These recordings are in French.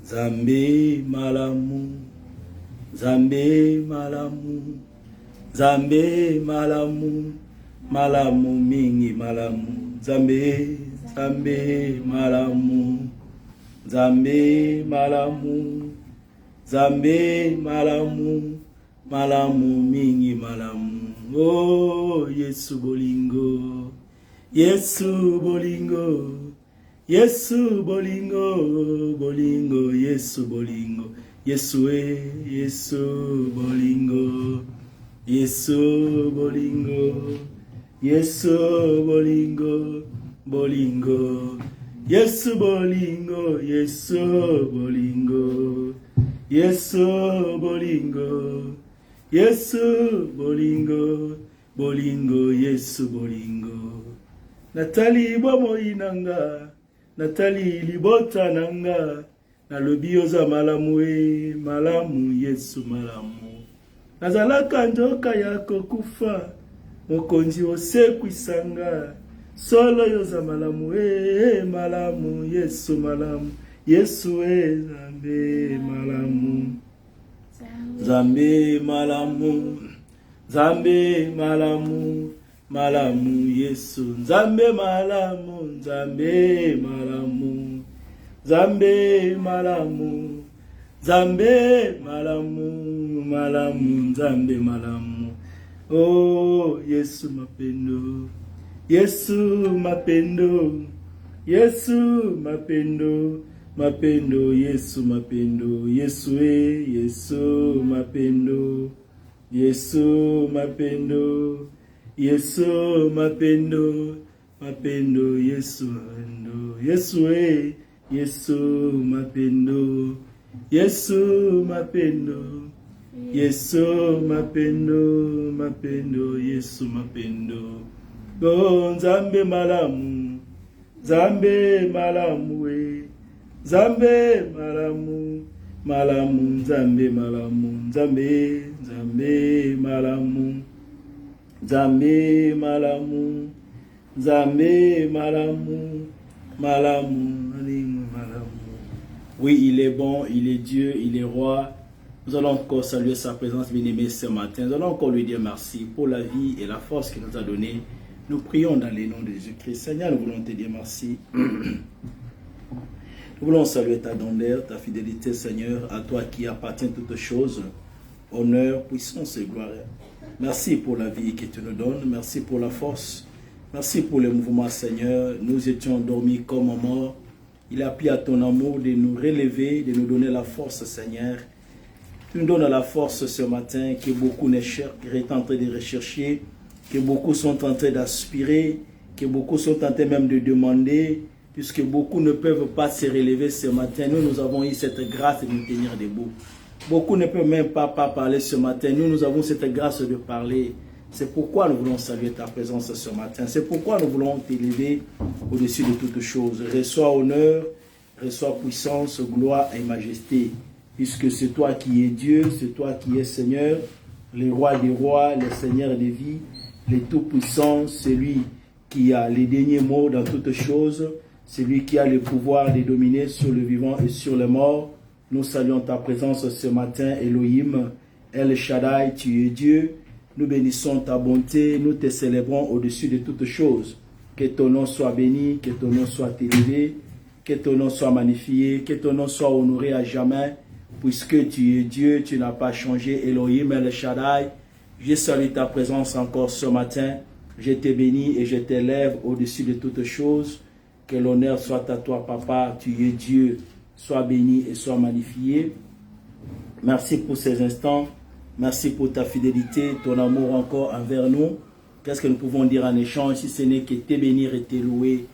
Nzambe malamu, Nzambe malamu, Nzambe malamu, malamu mingi malamu, Nzambe, Nzambe malamu, Nzambe malamu, Nzambe malamu, malamu mingi malamu. Oh, Yesu bolingo, Yesu bolingo, Yesu bolingo, bolingo, Yesu bolingo, Yesu Yesu bolingo, Yesu bolingo, Yesu bolingo, bolingo, Yesu bolingo, Yesu bolingo, Yesu bolingo, Yesu bolingo, bolingo, Yesu bolingo. Natali bomo inanga, Natali libota nanga, nalobi oza malamu malamu, Yesu malamu. Nazalaka njoka yako kufa, mokonzi osekwisanga, solo yoza malamu malamu, Yesu malamu, Yesu Nzambe malamu, Nzambe malamu, Nzambe malamu, malamu Yesu, Nzambe malamu, Nzambe malamu, Nzambe malamu, Nzambe malamu, malamu, Nzambe malamu. Oh, Yesu mapendo, Yesu mapendo, Yesu mapendo, mapendo, Yesu mapendo, Yesu Yesu mapendo, Yesu mapendo, Yesu mapendo, mapendo, Yesu mapendo, Yesu Yesu mapendo, Yesu mapendo, Yesu mapendo, mapendo, Yesu mapendo. Oh, Nzambe malamu, Nzambe malamu Nzambe malamu, malamu, Nzambe malamu, Nzambe, Nzambe malamu, Nzambe malamu, Nzambe malamu, malamu, malamu. Oui, il est bon, il est Dieu, il est roi. Nous allons encore saluer sa présence bien-aimée ce matin. Nous allons encore lui dire merci pour la vie et la force qu'il nous a donnée. Nous prions dans les noms de Jésus-Christ. Seigneur, nous voulons te dire merci. Nous voulons saluer ta grandeur, ta fidélité, Seigneur, à toi qui appartient toutes choses, honneur, puissance et gloire. Merci pour la vie que tu nous donnes, merci pour la force, merci pour le mouvement, Seigneur. Nous étions endormis comme morts. Il a pris à ton amour de nous relever, de nous donner la force, Seigneur. Tu nous donnes la force ce matin que beaucoup est en train de rechercher, que beaucoup sont en train d'aspirer, que beaucoup sont en train même de demander, puisque beaucoup ne peuvent pas se relever ce matin. Nous avons eu cette grâce de nous tenir debout. Beaucoup ne peuvent même pas parler ce matin. Nous avons cette grâce de parler. C'est pourquoi nous voulons saluer ta présence ce matin. C'est pourquoi nous voulons t'élever au-dessus de toutes choses. Reçois honneur, reçois puissance, gloire et majesté. Puisque c'est toi qui es Dieu, c'est toi qui es Seigneur, le roi des rois, le Seigneur des vies, le tout-puissant, celui qui a les derniers mots dans toutes choses, celui qui a le pouvoir de dominer sur le vivant et sur le mort. Nous saluons ta présence ce matin, Elohim, El Shaddai, tu es Dieu. Nous bénissons ta bonté, nous te célébrons au-dessus de toutes choses. Que ton nom soit béni, que ton nom soit élevé, que ton nom soit magnifié, que ton nom soit honoré à jamais. Puisque tu es Dieu, tu n'as pas changé, Elohim, El Shaddai. Je salue ta présence encore ce matin. Je te bénis et je t'élève au-dessus de toutes choses. Que l'honneur soit à toi, Papa. Tu es Dieu. Sois béni et sois magnifié. Merci pour ces instants. Merci pour ta fidélité, ton amour encore envers nous. Qu'est-ce que nous pouvons dire en échange si ce n'est que te bénir et te louer.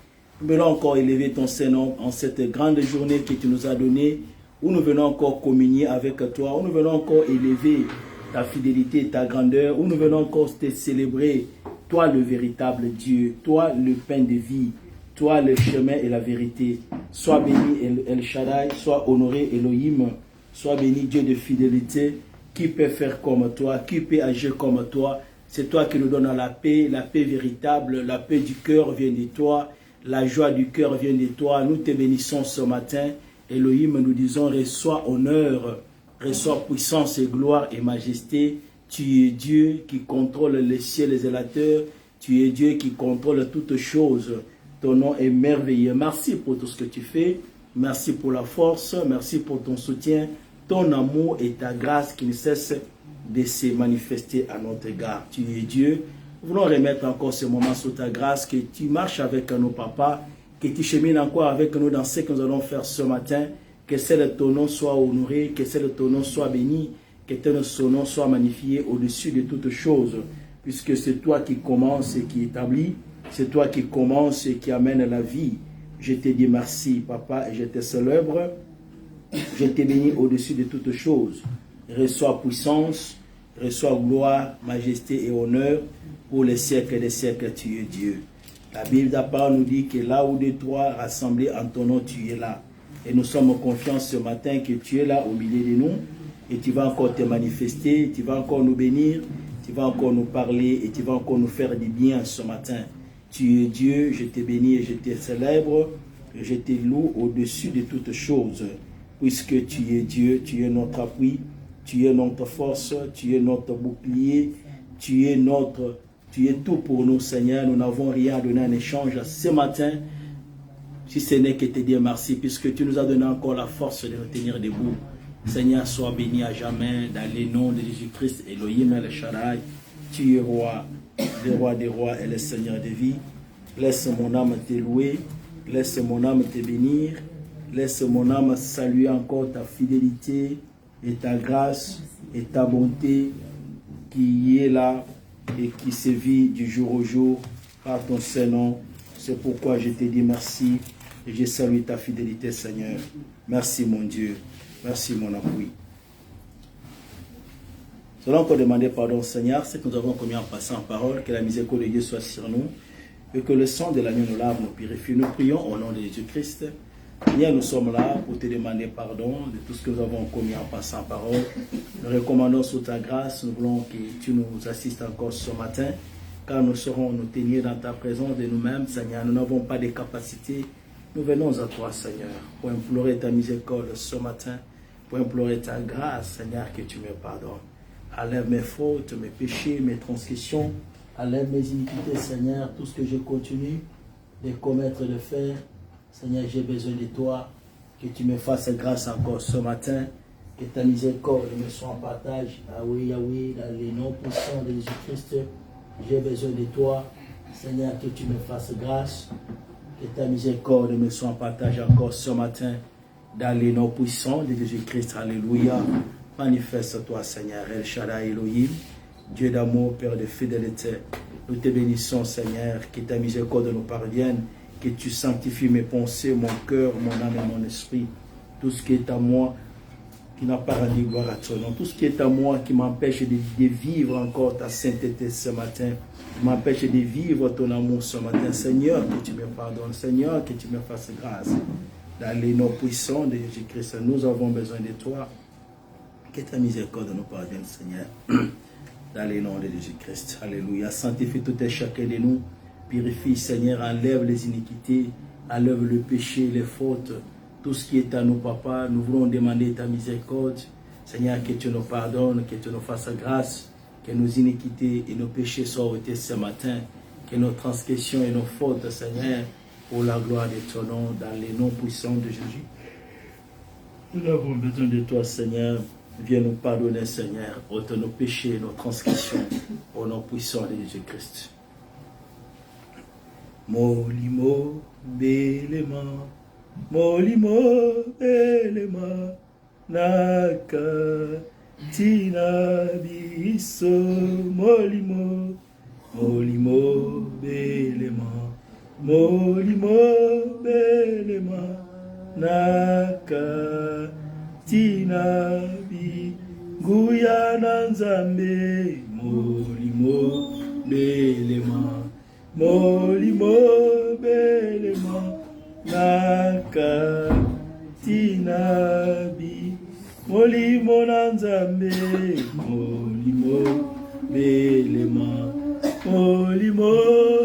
Nous venons encore élever ton Saint-Nom en cette grande journée que tu nous as donnée, où nous venons encore communier avec toi, où nous venons encore élever ta fidélité et ta grandeur, où nous venons encore te célébrer, toi le véritable Dieu, toi le pain de vie, toi le chemin et la vérité. Sois béni El Shaddai, sois honoré Elohim, sois béni Dieu de fidélité. Qui peut faire comme toi, qui peut agir comme toi? C'est toi qui nous donnes la paix véritable, la paix du cœur vient de toi, la joie du cœur vient de toi. Nous te bénissons ce matin Elohim, nous disons, reçois honneur, reçois puissance et gloire et majesté. Tu es Dieu qui contrôle les cieux et la terre. Tu es Dieu qui contrôle toutes choses. Ton nom est merveilleux. Merci pour tout ce que tu fais. Merci pour la force. Merci pour ton soutien, ton amour et ta grâce qui ne cesse de se manifester à notre égard. Tu es Dieu. Nous voulons remettre encore ce moment sous ta grâce, que tu marches avec nos papas, que tu chemines encore avec nous dans ce que nous allons faire ce matin. Que celle de ton nom soit honoré, que celle de ton nom soit béni, que ton nom soit magnifié au-dessus de toutes choses. Puisque c'est toi qui commences et qui établis, c'est toi qui commences et qui amène la vie. Je te dis merci, papa, et je te célèbre. Je te bénis au-dessus de toutes choses. Reçois puissance, reçois gloire, majesté et honneur pour les siècles des siècles, tu es Dieu. La Bible d'abord nous dit que là où des trois rassemblés en ton nom, tu es là. Et nous sommes confiants ce matin que tu es là au milieu de nous et tu vas encore te manifester, tu vas encore nous bénir, tu vas encore nous parler et tu vas encore nous faire du bien ce matin. Tu es Dieu, je te bénis et je te célèbre, et je te loue au-dessus de toutes choses. Puisque tu es Dieu, tu es notre appui, tu es notre force, tu es notre bouclier, tu es tout pour nous, Seigneur. Nous n'avons rien à donner en échange ce matin, si ce n'est que te dire merci, puisque tu nous as donné encore la force de nous tenir debout. Seigneur, sois béni à jamais, dans le nom de Jésus-Christ, Elohim El Shaddai. Tu es roi, le roi des rois et le Seigneur des vies. Laisse mon âme te louer, laisse mon âme te bénir, laisse mon âme saluer encore ta fidélité et ta grâce et ta bonté qui est là et qui se vit du jour au jour par ton Saint-Nom. C'est pourquoi je te dis merci et je salue ta fidélité, Seigneur. Merci, mon Dieu. Merci, mon appui. Nous allons encore demander pardon, Seigneur, ce que nous avons commis en passant en parole, que la miséricorde de Dieu soit sur nous et que le sang de l'agneau nous lave, nous purifie. Nous prions au nom de Jésus-Christ. Seigneur, nous sommes là pour te demander pardon de tout ce que nous avons commis en passant en parole. Nous recommandons sous ta grâce, nous voulons que tu nous assistes encore ce matin, car nous serons nous tenir dans ta présence de nous-mêmes, Seigneur. Nous n'avons pas de capacité. Nous venons à toi, Seigneur, pour implorer ta miséricorde ce matin, pour implorer ta grâce, Seigneur, que tu me pardonnes. Enlève mes fautes, mes péchés, mes transgressions. Enlève mes iniquités, Seigneur, tout ce que je continue de commettre, de faire. Seigneur, j'ai besoin de toi, que tu me fasses grâce encore ce matin, que ta miséricorde me soit en partage. Ah oui, dans les noms puissants de Jésus-Christ, j'ai besoin de toi. Seigneur, que tu me fasses grâce, que ta miséricorde me soit en partage encore ce matin, dans les noms puissants de Jésus-Christ. Alléluia. Manifeste-toi, Seigneur, El Shaddai Elohim, Dieu d'amour, Père de fidélité. Nous te bénissons, Seigneur, que ta miséricorde nous parvienne, que tu sanctifies mes pensées, mon cœur, mon âme et mon esprit. Tout ce qui est à moi, qui n'a pas rendu gloire à ton nom. Tout ce qui est à moi, qui m'empêche de vivre encore ta sainteté ce matin, qui m'empêche de vivre ton amour ce matin. Seigneur, que tu me pardonnes. Seigneur, que tu me fasses grâce. Dans les noms puissants de Jésus-Christ, nous avons besoin de toi. Que ta miséricorde nous parvienne, Seigneur. Dans les noms de Jésus-Christ. Alléluia. Sanctifie tout et chacun de nous. Purifie, Seigneur, enlève les iniquités, enlève le péché, les fautes, tout ce qui est à nous, Papa. Nous voulons demander ta miséricorde. Seigneur, que tu nous pardonnes, que tu nous fasses grâce, que nos iniquités et nos péchés soient ôtés ce matin, que nos transgressions et nos fautes, Seigneur, pour la gloire de ton nom, dans les noms puissants de Jésus. Nous avons besoin de toi, Seigneur. Viens nous pardonner, Seigneur, ôte nos péchés, nos transgressions, au nom puissant de Jésus-Christ. Molimo belema, molimo belema, naka tina biso, molimo, molimo belema, molimo belema, naka tina bi, guyana nzambe, molimo belema. Molimo belema naka tinabi, molimo nanzambe, molimo belema, molimo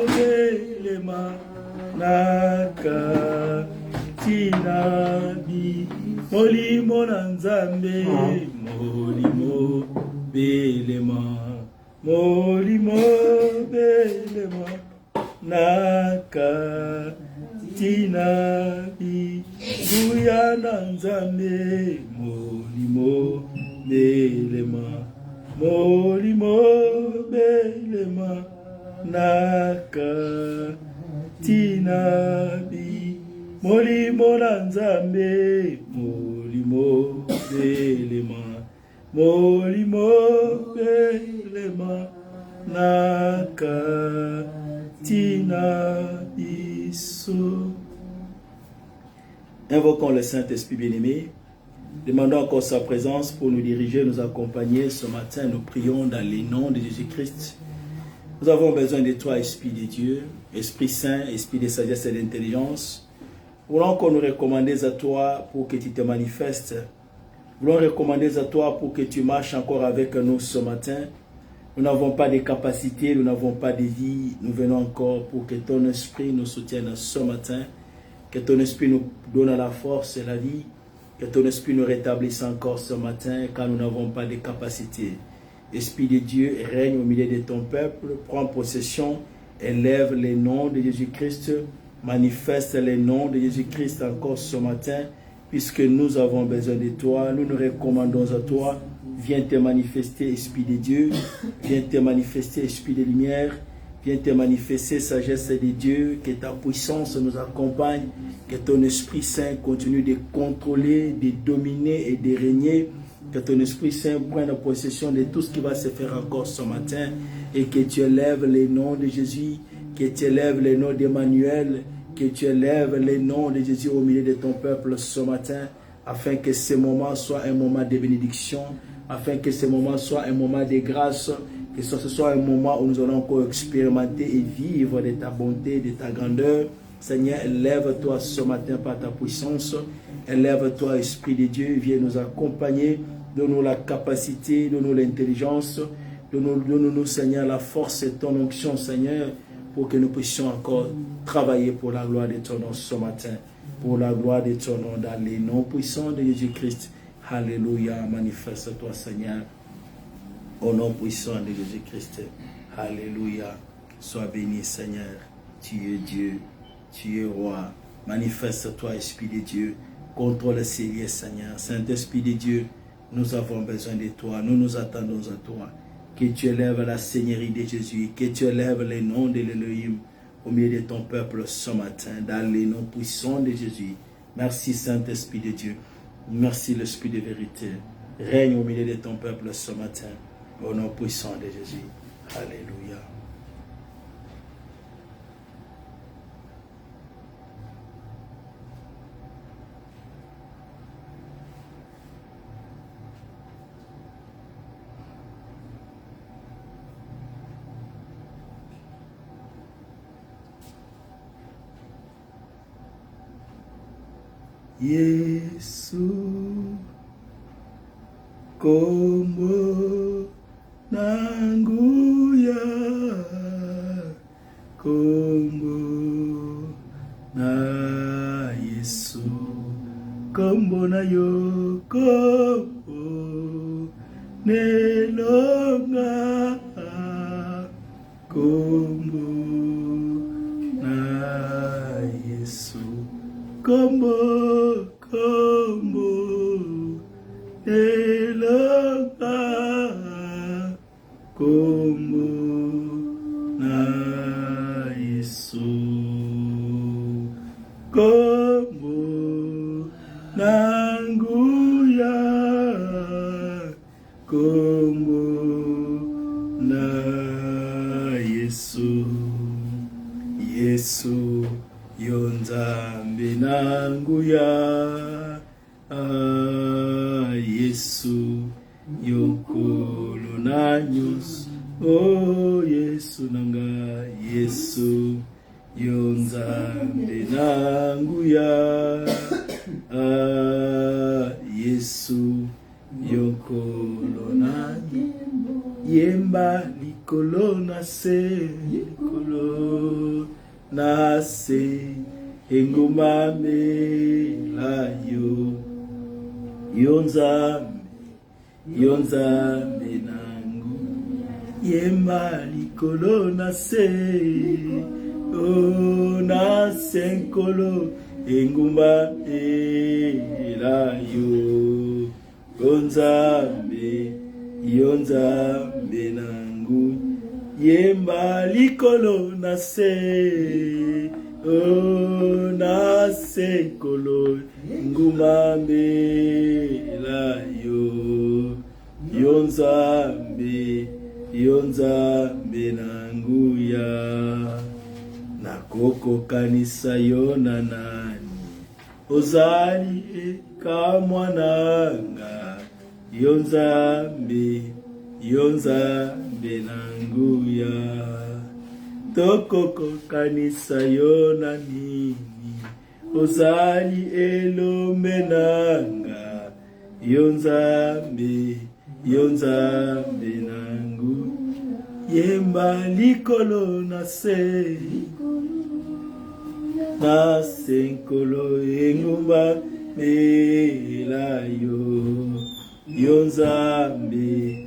belema naka tinabi. tina bi molimo na nzambe molimo belema molimo belema naka tina bi guya na nzambe molimo belema molimo belema naka tina bi molimo na nzambe molimo belema molimo belema naka tina biso. Invoquons le Saint-Esprit bien-aimé. Demandons encore sa présence pour nous diriger, nous accompagner ce matin. Nous prions dans les noms de Jésus-Christ. Nous avons besoin de toi, Esprit de Dieu, Esprit Saint, Esprit de sagesse et d'intelligence. Nous voulons qu'on nous recommande à toi pour que tu te manifestes. Nous voulons recommander à toi pour que tu marches encore avec nous ce matin. Nous n'avons pas de capacité, nous n'avons pas de vie. Nous venons encore pour que ton esprit nous soutienne ce matin. Que ton esprit nous donne la force et la vie. Que ton esprit nous rétablisse encore ce matin car nous n'avons pas de capacité. Esprit de Dieu, règne au milieu de ton peuple. Prends possession, élève les noms de Jésus-Christ. Manifeste les noms de Jésus-Christ encore ce matin. Puisque nous avons besoin de toi, nous nous recommandons à toi. Viens te manifester, Esprit de Dieu. Viens te manifester, Esprit de lumière. Viens te manifester, sagesse de Dieu. Que ta puissance nous accompagne. Que ton Esprit Saint continue de contrôler, de dominer et de régner. Que ton Esprit Saint prenne possession de tout ce qui va se faire encore ce matin. Et que tu élèves les noms de Jésus. Que tu élèves les noms d'Emmanuel. Que tu élèves les noms de Jésus au milieu de ton peuple ce matin. Afin que ce moment soit un moment de bénédiction. Afin que ce moment soit un moment de grâce. Que ce soit un moment où nous allons encore expérimenter et vivre de ta bonté, de ta grandeur. Seigneur, élève-toi ce matin par ta puissance. Élève-toi, Esprit de Dieu. Viens nous accompagner. Donne-nous la capacité, donne-nous l'intelligence. Donne-nous, Seigneur, la force et ton onction, Seigneur, pour que nous puissions encore travailler pour la gloire de ton nom ce matin. Pour la gloire de ton nom, dans les noms puissants de Jésus-Christ. Alléluia. Manifeste-toi, Seigneur. Au nom puissant de Jésus-Christ. Alléluia. Sois béni, Seigneur. Tu es Dieu. Tu es roi. Manifeste-toi, Esprit de Dieu. Contrôle ces lieux, Seigneur. Saint-Esprit de Dieu, nous avons besoin de toi. Nous nous attendons à toi. Que tu élèves la Seigneurie de Jésus. Que tu élèves les noms de l'Élohim au milieu de ton peuple ce matin. Dans les noms puissants de Jésus. Merci, Saint-Esprit de Dieu. Merci, l'Esprit de vérité. Règne au milieu de ton peuple ce matin. Au nom puissant de Jésus. Alléluia. Yesu kombo nanguya kombo na Yesu kombo na yo kombo nelonga kombo na Yesu kombo elanga kombo na Yesu kombo nanguya kombo na Yesu Yesu yonzambe nanguya Yesu yokolo na nyos oh Yesu nanga Yesu yonzambe nanguya Yesu yokolo na yemba likolo na se likolo na se engumame Yonzambe nangu yemba likolo na se na senkolo engumba elayo Yonzambe nangu yemba likolo na se na senkolo engumba elayo Yonzambe nangu ya nakoko kanisa yona nani ozali kamwananga Yonzambe nangu ya tokoko kanisa yona nini ozali elomenanga Yonzambe nangu yemba likolo na se na senkolo engumba melayo Yonzambe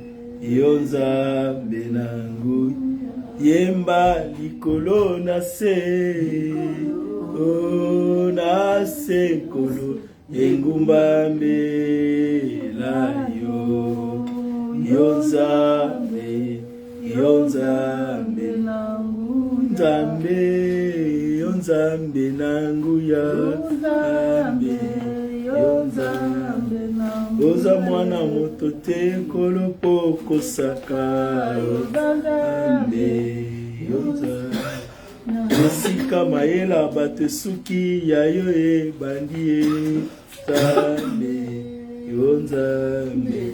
nangu yemba likolo na se na senkolo engumba melayo Yonzambe nangu Yonzambe nangu ya Oza mwana moto te kolopo kosaka Sika mayela bato suki ya yo ebandi Yonzambe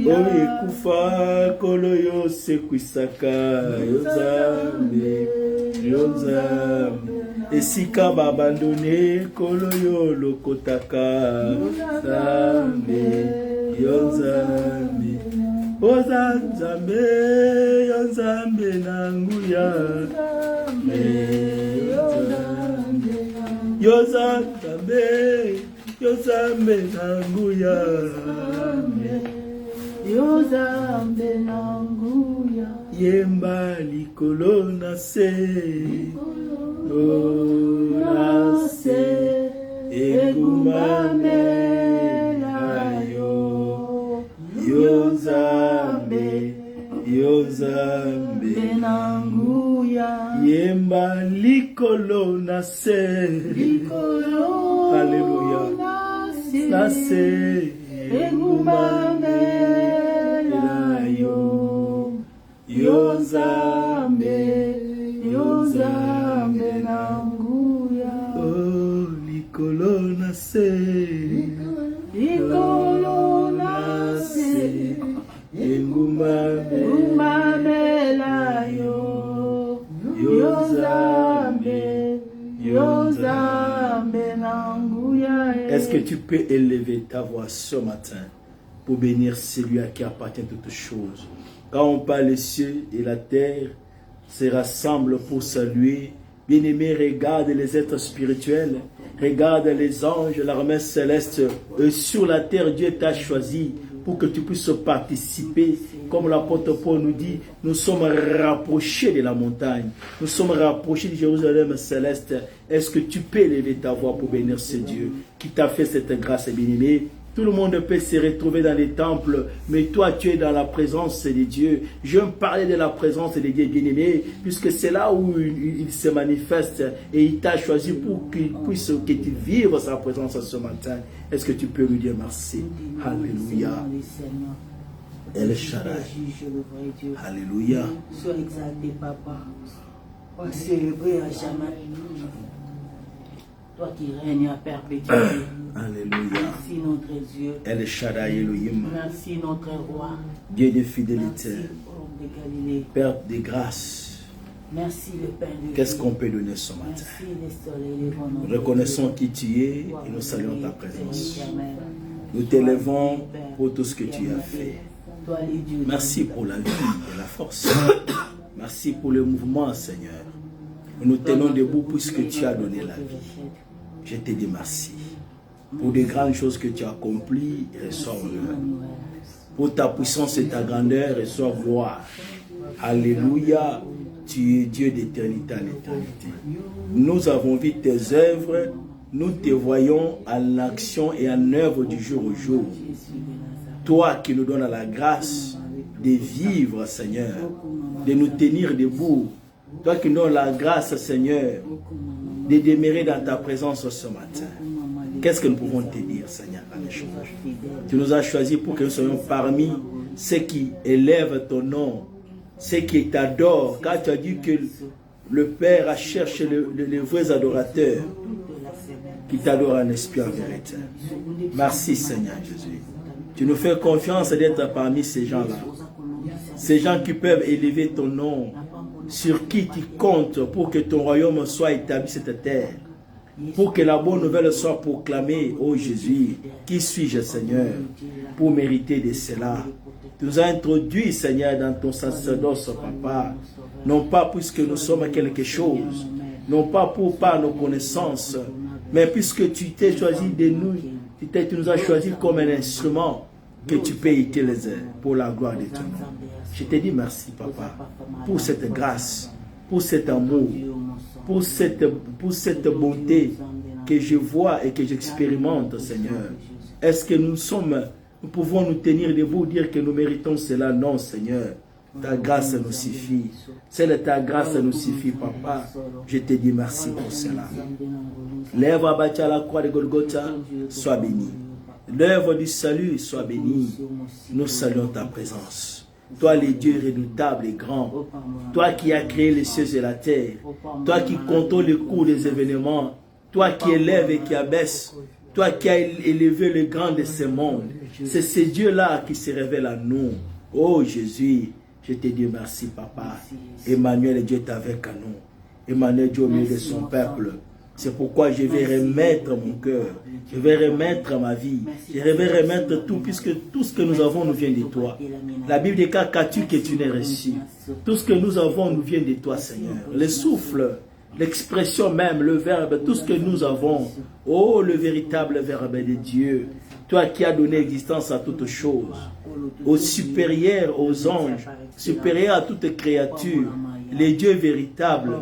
oyo ekufa kolo yo sekwisaka Yonzambe esika babandone kolo yo lokotaka Yonzambe oza Nzambe Yonzambe nangu ya Yonzambe nangu ya Yonzambe nangu ya yemba likolo na se engumba melayo Yonzambe nangu ya yemba likolo na se Hallelujah na se engumba melayo Yonzambe nangu ya likolo na se engumba melayo Yonzambe nangu ya. Est-ce que tu peux élever ta voix ce matin pour bénir celui à qui appartient toutes choses? Quand on parle les cieux et la terre se rassemblent pour saluer. Bien-aimé, regarde les êtres spirituels, regarde les anges, l'armée céleste. Sur la terre, Dieu t'a choisi pour que tu puisses participer. Comme l'apôtre Paul nous dit, nous sommes rapprochés de la montagne. Nous sommes rapprochés de Jérusalem céleste. Est-ce que tu peux élever ta voix pour bénir ce Dieu qui t'a fait cette grâce, bien-aimé? Tout le monde peut se retrouver dans les temples, mais toi, tu es dans la présence de Dieu. Je veux parler de la présence de Dieu, bien-aimé, puisque c'est là où il se manifeste et il t'a choisi pour qu'il puisse vivre sa présence ce matin. Est-ce que tu peux lui dire merci? Alléluia. El Shaddai. Alléluia. Sois exalté, Papa. On va célébrer à jamais. Toi qui règnes à perpétuité. Alléluia. Merci notre Dieu. El Shaddai Elohim. Merci notre roi. Dieu de fidélité. Merci, de Galilée. Père de grâce. Merci le Père de Dieu. Qu'est-ce qu'on peut donner ce matin? Merci les soleils, les vents. Nous reconnaissons qui tu es et nous saluons ta présence. Nous t'élevons pour tout ce que tu as fait. Merci pour la vie et la force. Merci pour le mouvement, Seigneur. Nous nous tenons debout puisque tu as donné la vie. Je te dis merci. pour des grandes choses que tu as accomplies, reçois honneur. Pour ta puissance et ta grandeur, reçois gloire. Alléluia, tu es Dieu d'éternité en éternité. Nous avons vu tes œuvres, nous te voyons en action et en œuvre du jour au jour. Toi qui nous donnes la grâce de vivre, Seigneur, de nous tenir debout. Toi qui nous donnes la grâce, Seigneur, de demeurer dans ta présence ce matin. Qu'est-ce que nous pouvons te dire, Seigneur, dans les choses? Tu nous as choisis pour que nous soyons parmi ceux qui élèvent ton nom, ceux qui t'adorent, car tu as dit que le Père a cherché les vrais adorateurs qui t'adorent en esprit en vérité. Merci, Seigneur Jésus. Tu nous fais confiance d'être parmi ces gens-là. Ces gens qui peuvent élever ton nom, sur qui tu comptes pour que ton royaume soit établi sur cette terre. Pour que la bonne nouvelle soit proclamée, ô Jésus. Qui suis-je, Seigneur, pour mériter de cela? Tu nous as introduits, Seigneur, dans ton sacerdoce, Papa. Non pas puisque nous sommes quelque chose, non pas par nos connaissances, mais puisque tu t'es choisi de nous, tu nous as choisi comme un instrument que tu peux utiliser pour la gloire de ton nom. Je te dis merci, Papa, pour cette grâce, pour cet amour, pour cette bonté que je vois et que j'expérimente, Seigneur. Est-ce que nous pouvons nous tenir debout, dire que nous méritons cela? Non, Seigneur. Ta grâce nous suffit. Celle de ta grâce nous suffit, Papa. Je te dis merci pour cela. L'œuvre abattue à la croix de Golgotha soit bénie. L'œuvre du salut soit bénie. Nous saluons ta présence. Toi, le Dieu redoutable et grand. Toi qui as créé les cieux et la terre. Toi qui contrôles le cours des événements. Toi qui élèves et qui abaisse. Toi qui as élevé le grand de ce monde. C'est ce Dieu-là qui se révèle à nous. Oh Jésus, je te dis merci, Papa. Emmanuel, Dieu est avec nous. Emmanuel, Dieu au milieu de son peuple. C'est pourquoi je vais remettre mon cœur. Je vais remettre ma vie. Je vais remettre tout, puisque tout ce que nous avons nous vient de toi. La Bible dit qu'as-tu que tu n'aies reçu. Tout ce que nous avons nous vient de toi, Seigneur. Le souffle, l'expression même, le verbe, tout ce que nous avons. Oh, le véritable verbe de Dieu. Toi qui as donné existence à toutes choses. Au supérieur aux anges, supérieur à toute créature. Les dieux véritables.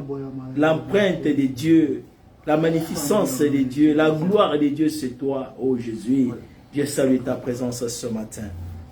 L'empreinte de Dieu. La magnificence de Dieu, la gloire de Dieu, c'est toi, oh Jésus. Je salue ta présence ce matin.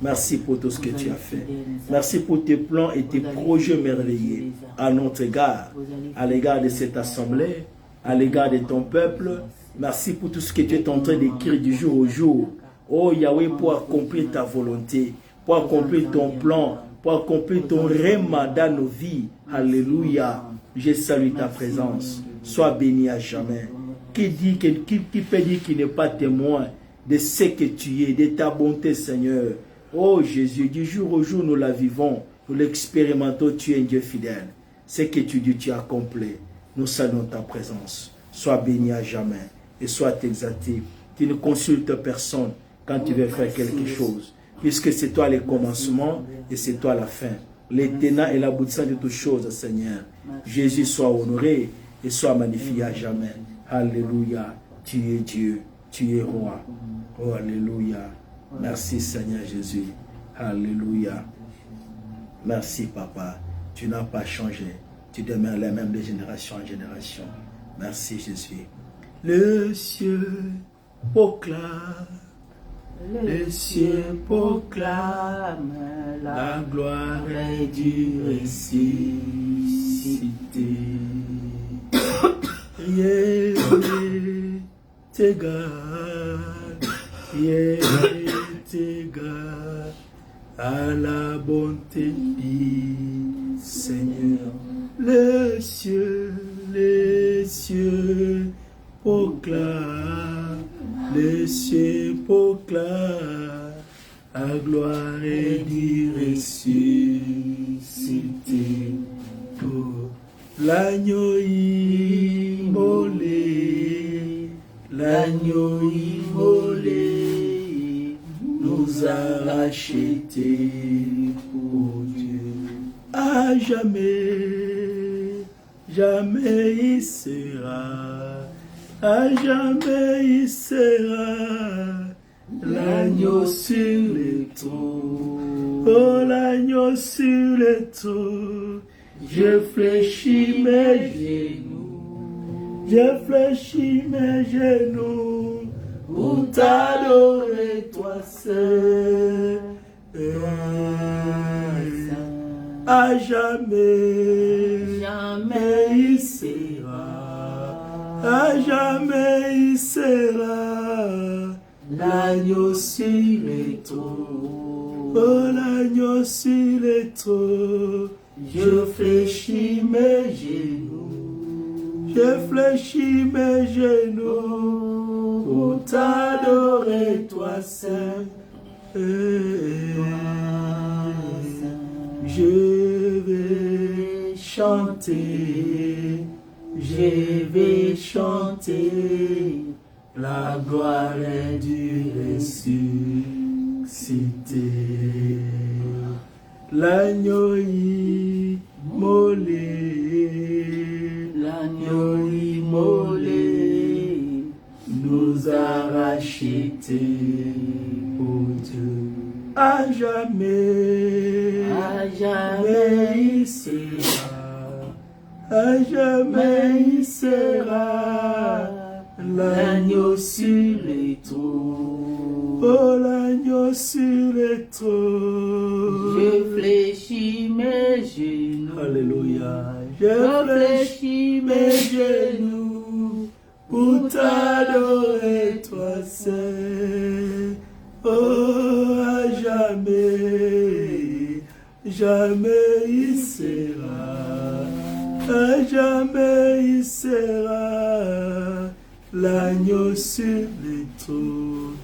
Merci pour tout ce que tu as fait. Merci pour tes plans et tes projets merveilleux à notre égard, à l'égard de cette assemblée, à l'égard de ton peuple. Merci pour tout ce que tu es en train d'écrire du jour au jour. Oh Yahweh, pour accomplir ta volonté, pour accomplir ton plan, pour accomplir ton réma dans nos vies. Alléluia. Je salue ta présence. Sois béni à jamais. Qui peut dire qu'il n'est pas témoin de ce que tu es, de ta bonté, Seigneur? Oh Jésus, du jour au jour, nous la vivons, nous l'expérimentons, tu es un Dieu fidèle. Ce que tu dis, tu accomplis. Nous saluons ta présence. Sois béni à jamais et sois exalté. Tu ne consultes personne quand tu veux faire quelque chose, puisque c'est toi le commencement et c'est toi la fin. Les tenants et l'aboutissement de toutes choses, Seigneur. Jésus soit honoré et soit magnifié à jamais. Alléluia. Tu es Dieu. Tu es roi. Oh, alléluia. Merci Seigneur Jésus. Alléluia. Merci Papa. Tu n'as pas changé. Tu demeures la même de génération en génération. Merci Jésus. Le ciel proclame. Le ciel proclame la gloire du ressuscité. Rien t'égale, rien t'égale à la bonté du Seigneur. Les cieux proclament, les cieux proclament la gloire du ressuscité. Pour l'agneau immolé, l'agneau immolé nous a rachetés pour Dieu. À jamais, jamais il sera. À jamais il sera l'agneau sur les taux. Oh, l'agneau sur les taux. Je fléchis mes genoux. Je fléchis mes genoux pour t'adorer, toi seul. À jamais, jamais il sera, à jamais il sera l'agneau sur les taux. Oh, l'agneau sur les taux. Je fléchis mes genoux, je fléchis mes genoux pour t'adorer, toi seul. Je vais chanter, je vais chanter la gloire du ressuscité. L'agneau immolé, l'agneau immolé nous a rachetés pour Dieu. À jamais il sera, à jamais il sera l'agneau sur les trônes. Oh, l'agneau sur les trônes. Je fléchis mes genoux. Alléluia. Je fléchis mes genoux pour t'adorer, toi seul. Oh, à jamais, jamais il sera, à jamais il sera l'agneau sur les trônes.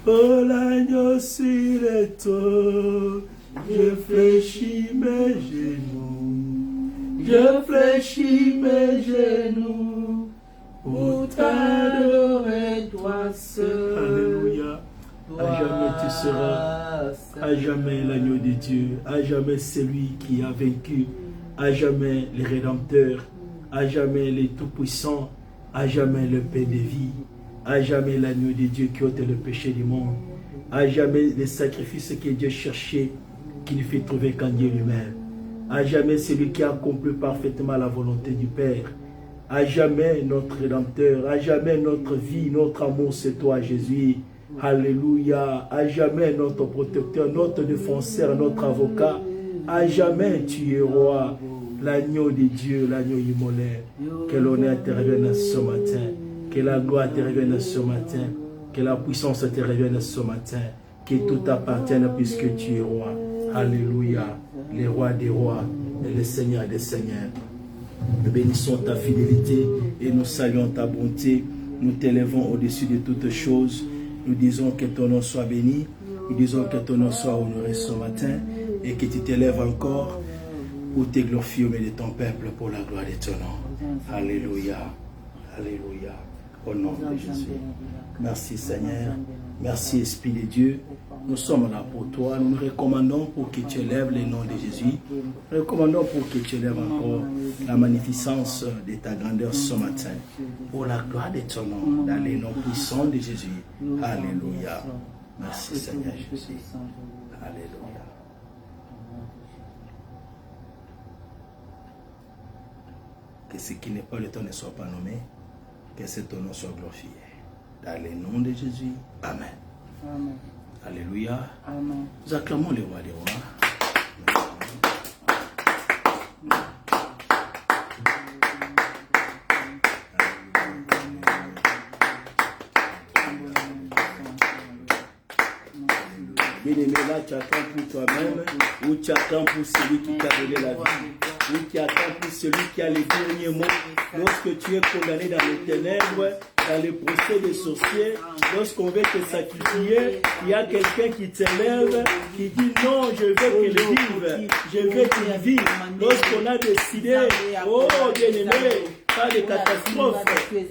Oh, l'agneau sur les trônes. Je fléchis mes genoux, je fléchis mes genoux pour t'adorer, toi seul. Alléluia. À jamais tu seras, à jamais l'agneau de Dieu, à jamais celui qui a vaincu, à jamais le Rédempteur, à jamais le Tout-Puissant, à jamais le Père de vie, à jamais l'agneau de Dieu qui ôte le péché du monde, à jamais les sacrifices que Dieu cherchait, qui ne fait trouver qu'en Dieu lui-même, à jamais celui qui accomplit parfaitement la volonté du Père, à jamais notre Rédempteur, à jamais notre vie, notre amour, c'est toi Jésus. Alléluia, à jamais notre protecteur, notre défenseur, notre avocat, à jamais tu es roi, l'agneau de Dieu, l'agneau immolé. Que l'honneur te revienne ce matin, que la gloire te revienne ce matin, que la puissance te revienne ce matin, que tout t'appartienne puisque tu es roi. Alléluia, le roi des rois et le Seigneur des seigneurs. Nous bénissons ta fidélité et nous saluons ta bonté. Nous t'élèvons au-dessus de toutes choses. Nous disons que ton nom soit béni, nous disons que ton nom soit honoré ce matin et que tu t'élèves encore pour te glorifier au milieu de ton peuple pour la gloire de ton nom. Alléluia, alléluia, au nom de Jésus. Merci Seigneur, merci Esprit de Dieu. Nous sommes là pour toi, nous nous recommandons pour que tu élèves le nom de Jésus. Nous recommandons pour que tu élèves encore la magnificence de ta grandeur ce matin. Pour la gloire de ton nom, dans les noms puissants de Jésus. Alléluia. Merci Seigneur Jésus. Alléluia. Que ce qui n'est pas le ton ne soit pas nommé, que ce ton nom soit glorifié. Dans les noms de Jésus. Amen. Amen. Alléluia. Amen. Nous acclamons le roi des rois. Bien-aimé, là, tu attends pour toi-même, ou tu attends pour celui qui t'a donné la vie, ou tu attends pour celui qui a les derniers mots. Lorsque tu es condamné dans les ténèbres, dans les procès des sorciers, lorsqu'on veut te sacrifier, il y a quelqu'un qui t'élève, qui dit non, je veux qu'il vive, je veux qu'il vive. Lorsqu'on a décidé, oh bien-aimé, par des catastrophes,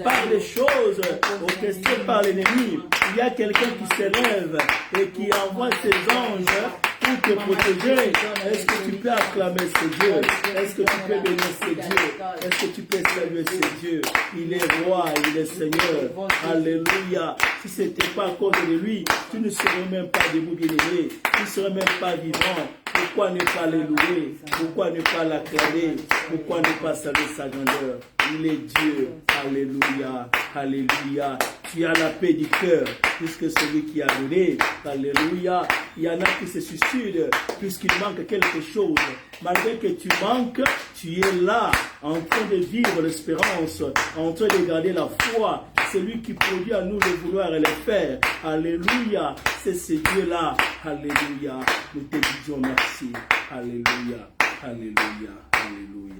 par des choses orchestrées par l'ennemi, il y a quelqu'un qui s'élève et qui envoie ses anges pour te protéger. Est-ce que tu peux acclamer ce Dieu? Est-ce que tu peux bénir ce Dieu? Est-ce que tu peux saluer ce Dieu? Il est roi, il est Seigneur. Alléluia. Si ce n'était pas à cause de lui, tu ne serais même pas debout, bien-aimé. Tu ne serais même pas vivant. Pourquoi ne pas le louer? Pourquoi ne pas l'acclamer? Pourquoi ne pas saluer sa grandeur? Il est Dieu. Alléluia. Alléluia. Tu as la paix du cœur, puisque celui qui a donné. Alléluia. Il y en a qui se suicident, puisqu'il manque quelque chose. Malgré que tu manques, tu es là, en train de vivre l'espérance, en train de garder la foi. Celui qui produit à nous le vouloir et le faire. Alléluia. C'est ce Dieu-là. Alléluia. Nous te disons merci. Alléluia. Alléluia. Alléluia.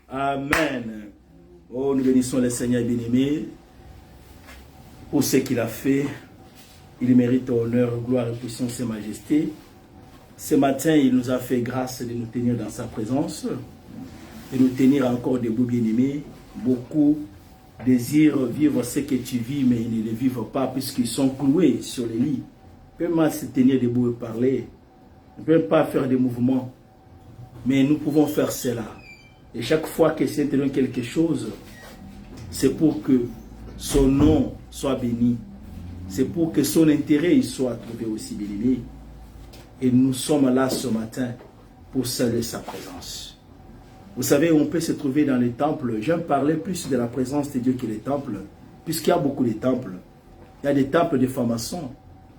Amen. Oh, nous bénissons le Seigneur bien-aimé pour ce qu'il a fait. Il mérite honneur, gloire et puissance et majesté. Ce matin, il nous a fait grâce de nous tenir dans sa présence, de nous tenir encore debout bien-aimés. Beaucoup désirent vivre ce que tu vis, mais ils ne le vivent pas puisqu'ils sont cloués sur les lits. Ils ne peuvent pas se tenir debout et parler. Ils ne peuvent pas faire des mouvements. Mais nous pouvons faire cela. Et chaque fois que c'est donne quelque chose, c'est pour que son nom soit béni. C'est pour que son intérêt soit trouvé aussi béni. Et nous sommes là ce matin pour saluer sa présence. Vous savez, on peut se trouver dans les temples. J'aime parler plus de la présence de Dieu que les temples, puisqu'il y a beaucoup de temples. Il y a des temples de francs-maçons,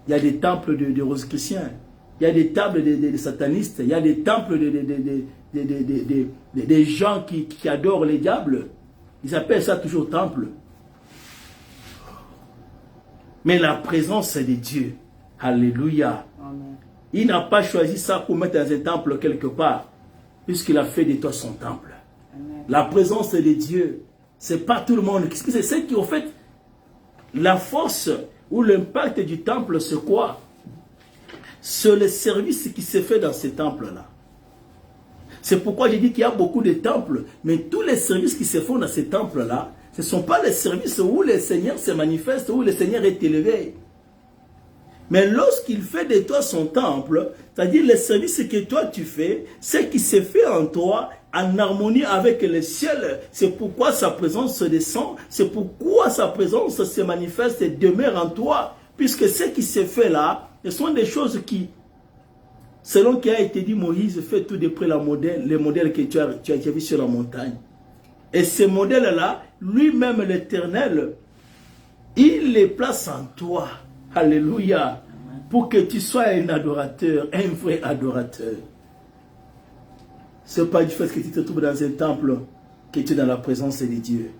il y a des temples de rosicruciens, il y a des temples de satanistes, il y a des temples des gens qui adorent les diables. Ils appellent ça toujours temple. Mais la présence de Dieu, alléluia. Amen. Il n'a pas choisi ça pour mettre dans un temple quelque part, puisqu'il a fait de toi son temple. Amen. La présence de Dieu, c'est pas tout le monde. C'est ce qui, au fait, la force ou l'impact du temple, c'est quoi? C'est le service qui se fait dans ces temples-là. C'est pourquoi j'ai dit qu'il y a beaucoup de temples, mais tous les services qui se font dans ces temples-là, ce ne sont pas les services où le Seigneur se manifeste, où le Seigneur est élevé. Mais lorsqu'il fait de toi son temple, c'est-à-dire le service que toi tu fais, ce qui se fait en toi, en harmonie avec le ciel, c'est pourquoi sa présence descend, c'est pourquoi sa présence se manifeste et demeure en toi, puisque ce qui se fait là, ce sont des choses qui, selon ce qui a été dit, Moïse fait tout d'après le modèle que tu as vu sur la montagne. Et ce modèle-là, lui-même l'Éternel, il les place en toi. Alléluia. Pour que tu sois un adorateur, un vrai adorateur. Ce n'est pas du fait que tu te trouves dans un temple, que tu es dans la présence de Dieu,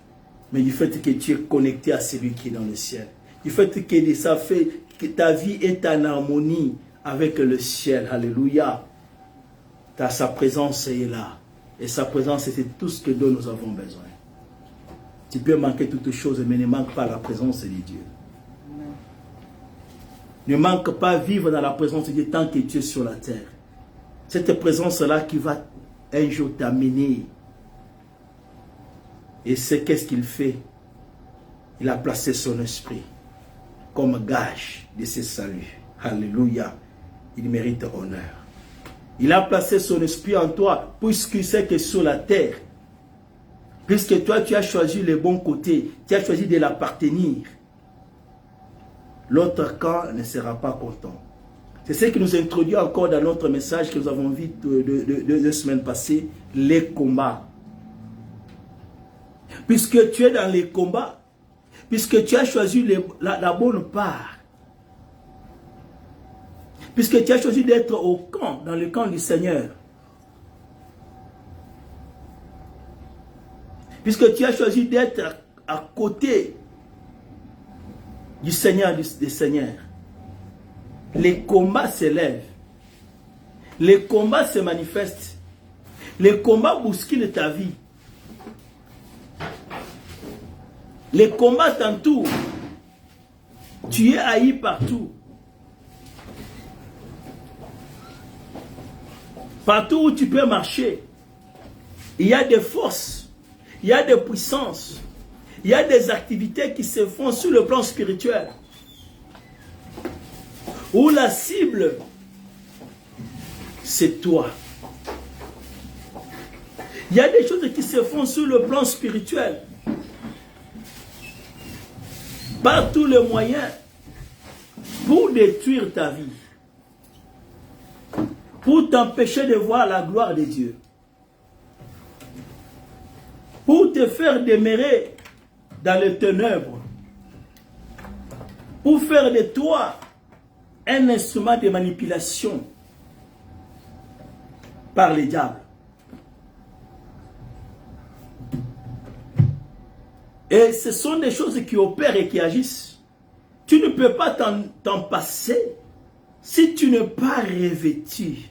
mais du fait que tu es connecté à celui qui est dans le ciel. Du fait que ça fait que ta vie est en harmonie avec le ciel. Alléluia. Sa présence est là. Et sa présence, c'est tout ce dont nous avons besoin. Tu peux manquer toutes choses, mais ne manque pas la présence de Dieu. Amen. Ne manque pas vivre dans la présence de Dieu tant que tu es sur la terre. Cette présence-là qui va un jour t'amener. Et c'est qu'est-ce qu'il fait? Il a placé son esprit comme gage de ses saluts. Alléluia. Il mérite honneur. Il a placé son esprit en toi, puisqu'il sait que sur la terre, puisque toi tu as choisi le bon côté, tu as choisi de l'appartenir, l'autre camp ne sera pas content. C'est ce qui nous introduit encore dans notre message que nous avons vu deux semaines passées, les combats. Puisque tu es dans les combats, puisque tu as choisi la bonne part, puisque tu as choisi d'être au camp, dans le camp du Seigneur. Puisque tu as choisi d'être à côté du Seigneur des Seigneurs. Les combats s'élèvent. Les combats se manifestent. Les combats bousculent ta vie. Les combats t'entourent. Tu es haï partout. Partout où tu peux marcher, il y a des forces, il y a des puissances, il y a des activités qui se font sur le plan spirituel. Où la cible c'est toi. Il y a des choses qui se font sur le plan spirituel. Par tous les moyens pour détruire ta vie. Pour t'empêcher de voir la gloire de Dieu. Pour te faire demeurer dans les ténèbres. Pour faire de toi un instrument de manipulation par les diables. Et ce sont des choses qui opèrent et qui agissent. Tu ne peux pas t'en passer si tu n'es pas revêtu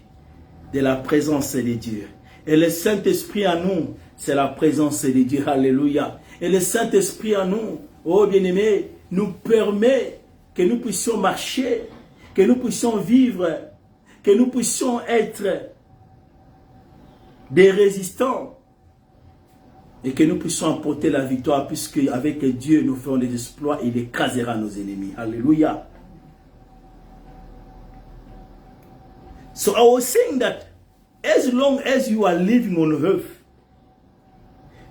de la présence de Dieu. Et le Saint-Esprit en nous, c'est la présence de Dieu. Alléluia. Et le Saint-Esprit en nous, oh bien-aimé, nous permet que nous puissions marcher, que nous puissions vivre, que nous puissions être des résistants et que nous puissions apporter la victoire, puisque avec Dieu nous ferons des exploits et il écrasera nos ennemis. Alléluia. So I was saying that as long as you are living on earth,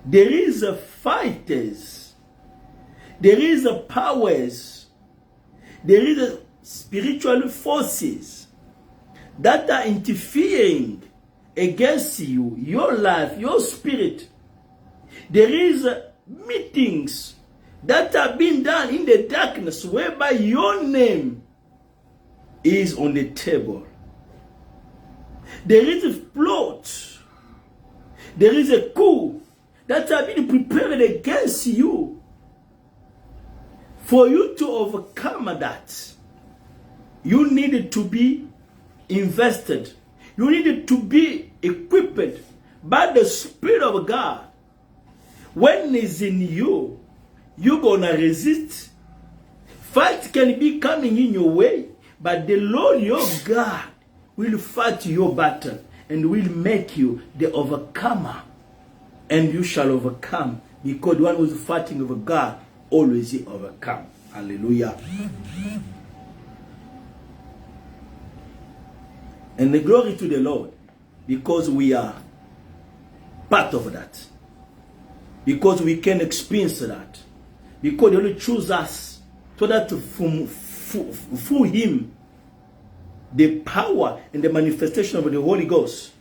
there is a fighters, there is a powers, there is a spiritual forces that are interfering against you, your life, your spirit. There is meetings that are being done in the darkness whereby your name is on the table. There is a plot. There is a coup that are being prepared against you. For you to overcome that, you need to be invested. You need to be equipped by the Spirit of God. When it's in you, you're going to resist. Fight can be coming in your way, but the Lord your God will fight your battle and will make you the overcomer. And you shall overcome, because the one who is fighting with God always overcome. Hallelujah. And the glory to the Lord, because we are part of that. Because we can experience that. Because He only choose us so that through Him, the power and the manifestation of the Holy Ghost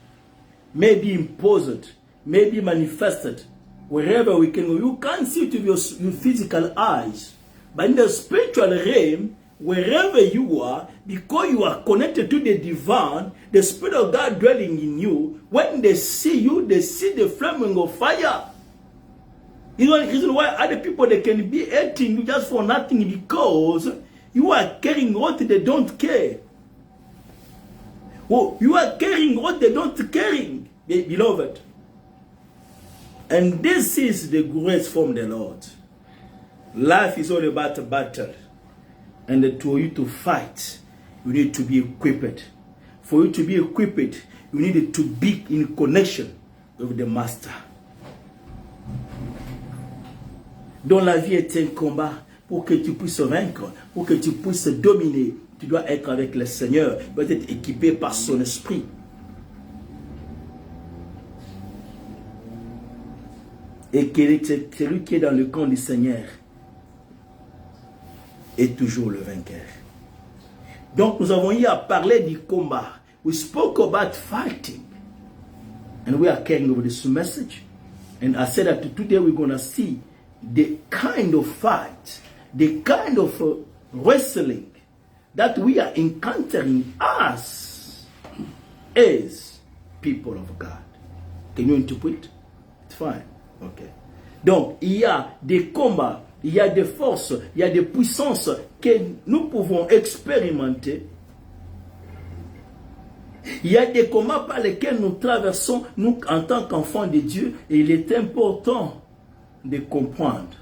may be imposed, may be manifested wherever we can go. You can't see it with your physical eyes, but in the spiritual realm, wherever you are, because you are connected to the divine, the Spirit of God dwelling in you, when they see you, they see the flaming of fire. You know the reason why other people, they can be hating you just for nothing, because you are carrying what they don't care. Oh, you are carrying what they don't carry, beloved. And this is the grace from the Lord. Life is all about a battle. And for you to fight, you need to be equipped. For you to be equipped, you need to be in connection with the Master. Dans la vie est un combat. Pour que tu puisses vaincre, pour que tu puisses dominer, tu dois être avec le Seigneur, tu dois être équipé par son esprit. Et que celui qui est dans le camp du Seigneur est toujours le vainqueur. Donc nous avons eu à parler du combat. We spoke about fighting. And we are carrying over this message. And I said that today we're going to see the kind of fight, the kind of wrestling that we are encountering as people of God. Can you interpret? It's fine. Okay. Donc, il y a des combats, il y a des forces, il y a des puissances que nous pouvons expérimenter. Il y a des combats par lesquels nous traversons, nous, en tant qu'enfants de Dieu, et il est important de comprendre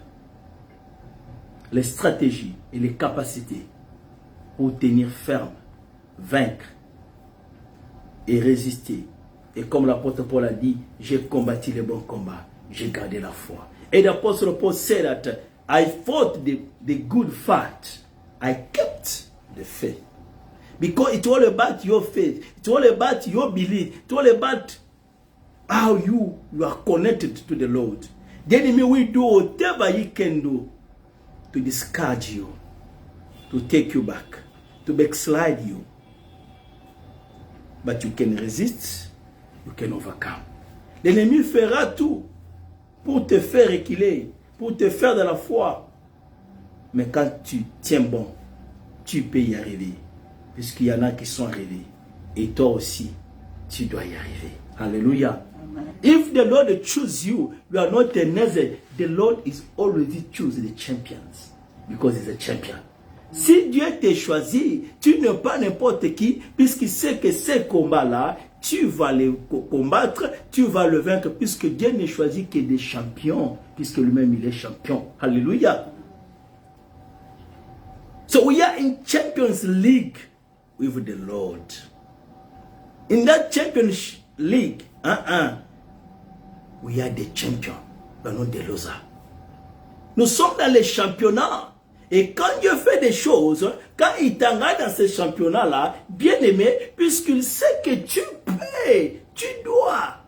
les stratégies et les capacités pour tenir ferme, vaincre et résister. Et comme l'apôtre Paul a dit, j'ai combattu le bon combat, j'ai gardé la foi. Et l'apôtre Paul said that I fought the good fight, I kept the faith. Because it's all about your faith. It's all about your belief. It's all about how you are connected to the Lord. The enemy will do whatever he can do to discourage you, to take you back, to backslide you. But you can resist, you can overcome. L'ennemi fera tout pour te faire reculer, pour te faire de la foi. Mais quand tu tiens bon, tu peux y arriver. Puisqu'il y en a qui sont arrivés. Et toi aussi, tu dois y arriver. Alléluia. If the Lord chooses you, you are not a nazi. The Lord is already choosing the champions. Because he's a champion. Si Dieu t'a choisi, tu n'es pas n'importe qui, puisqu'il sait que ces combats-là, tu vas les combattre, tu vas le vaincre, puisque Dieu n'est choisi que des champions, puisque lui-même il est champion. Alléluia. So we are in Champions League with the Lord. In that Champions League, we are the champion, but not the loser. Nous sommes dans les championnats. Et quand Dieu fait des choses, quand il t'engage dans ce championnat-là, bien aimé, puisqu'il sait que tu peux, tu dois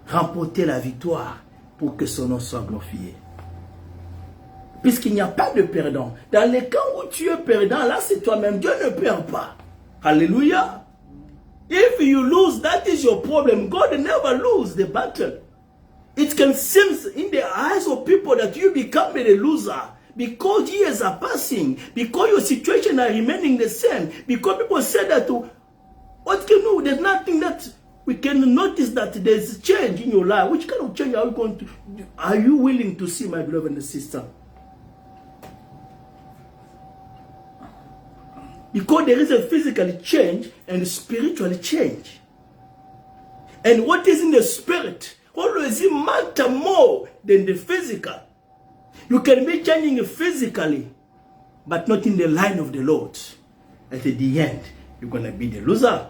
remporter la victoire pour que son nom soit glorifié. Puisqu'il n'y a pas de perdant. Dans les cas où tu es perdant, là c'est toi-même. Dieu ne perd pas. Alléluia. If you lose, that is your problem. God never lose the battle. It can seem in the eyes of people that you become a loser. Because years are passing. Because your situation are remaining the same. Because people say that, what can you do? There's nothing that we can notice that there's change in your life. Which kind of change are you going to do? Are you willing to see, my beloved and sister? Because there is a physical change and a spiritual change. And what is in the spirit always matter more than the physical. You can be changing physically, but not in the line of the Lord. At the end, you're going to be the loser.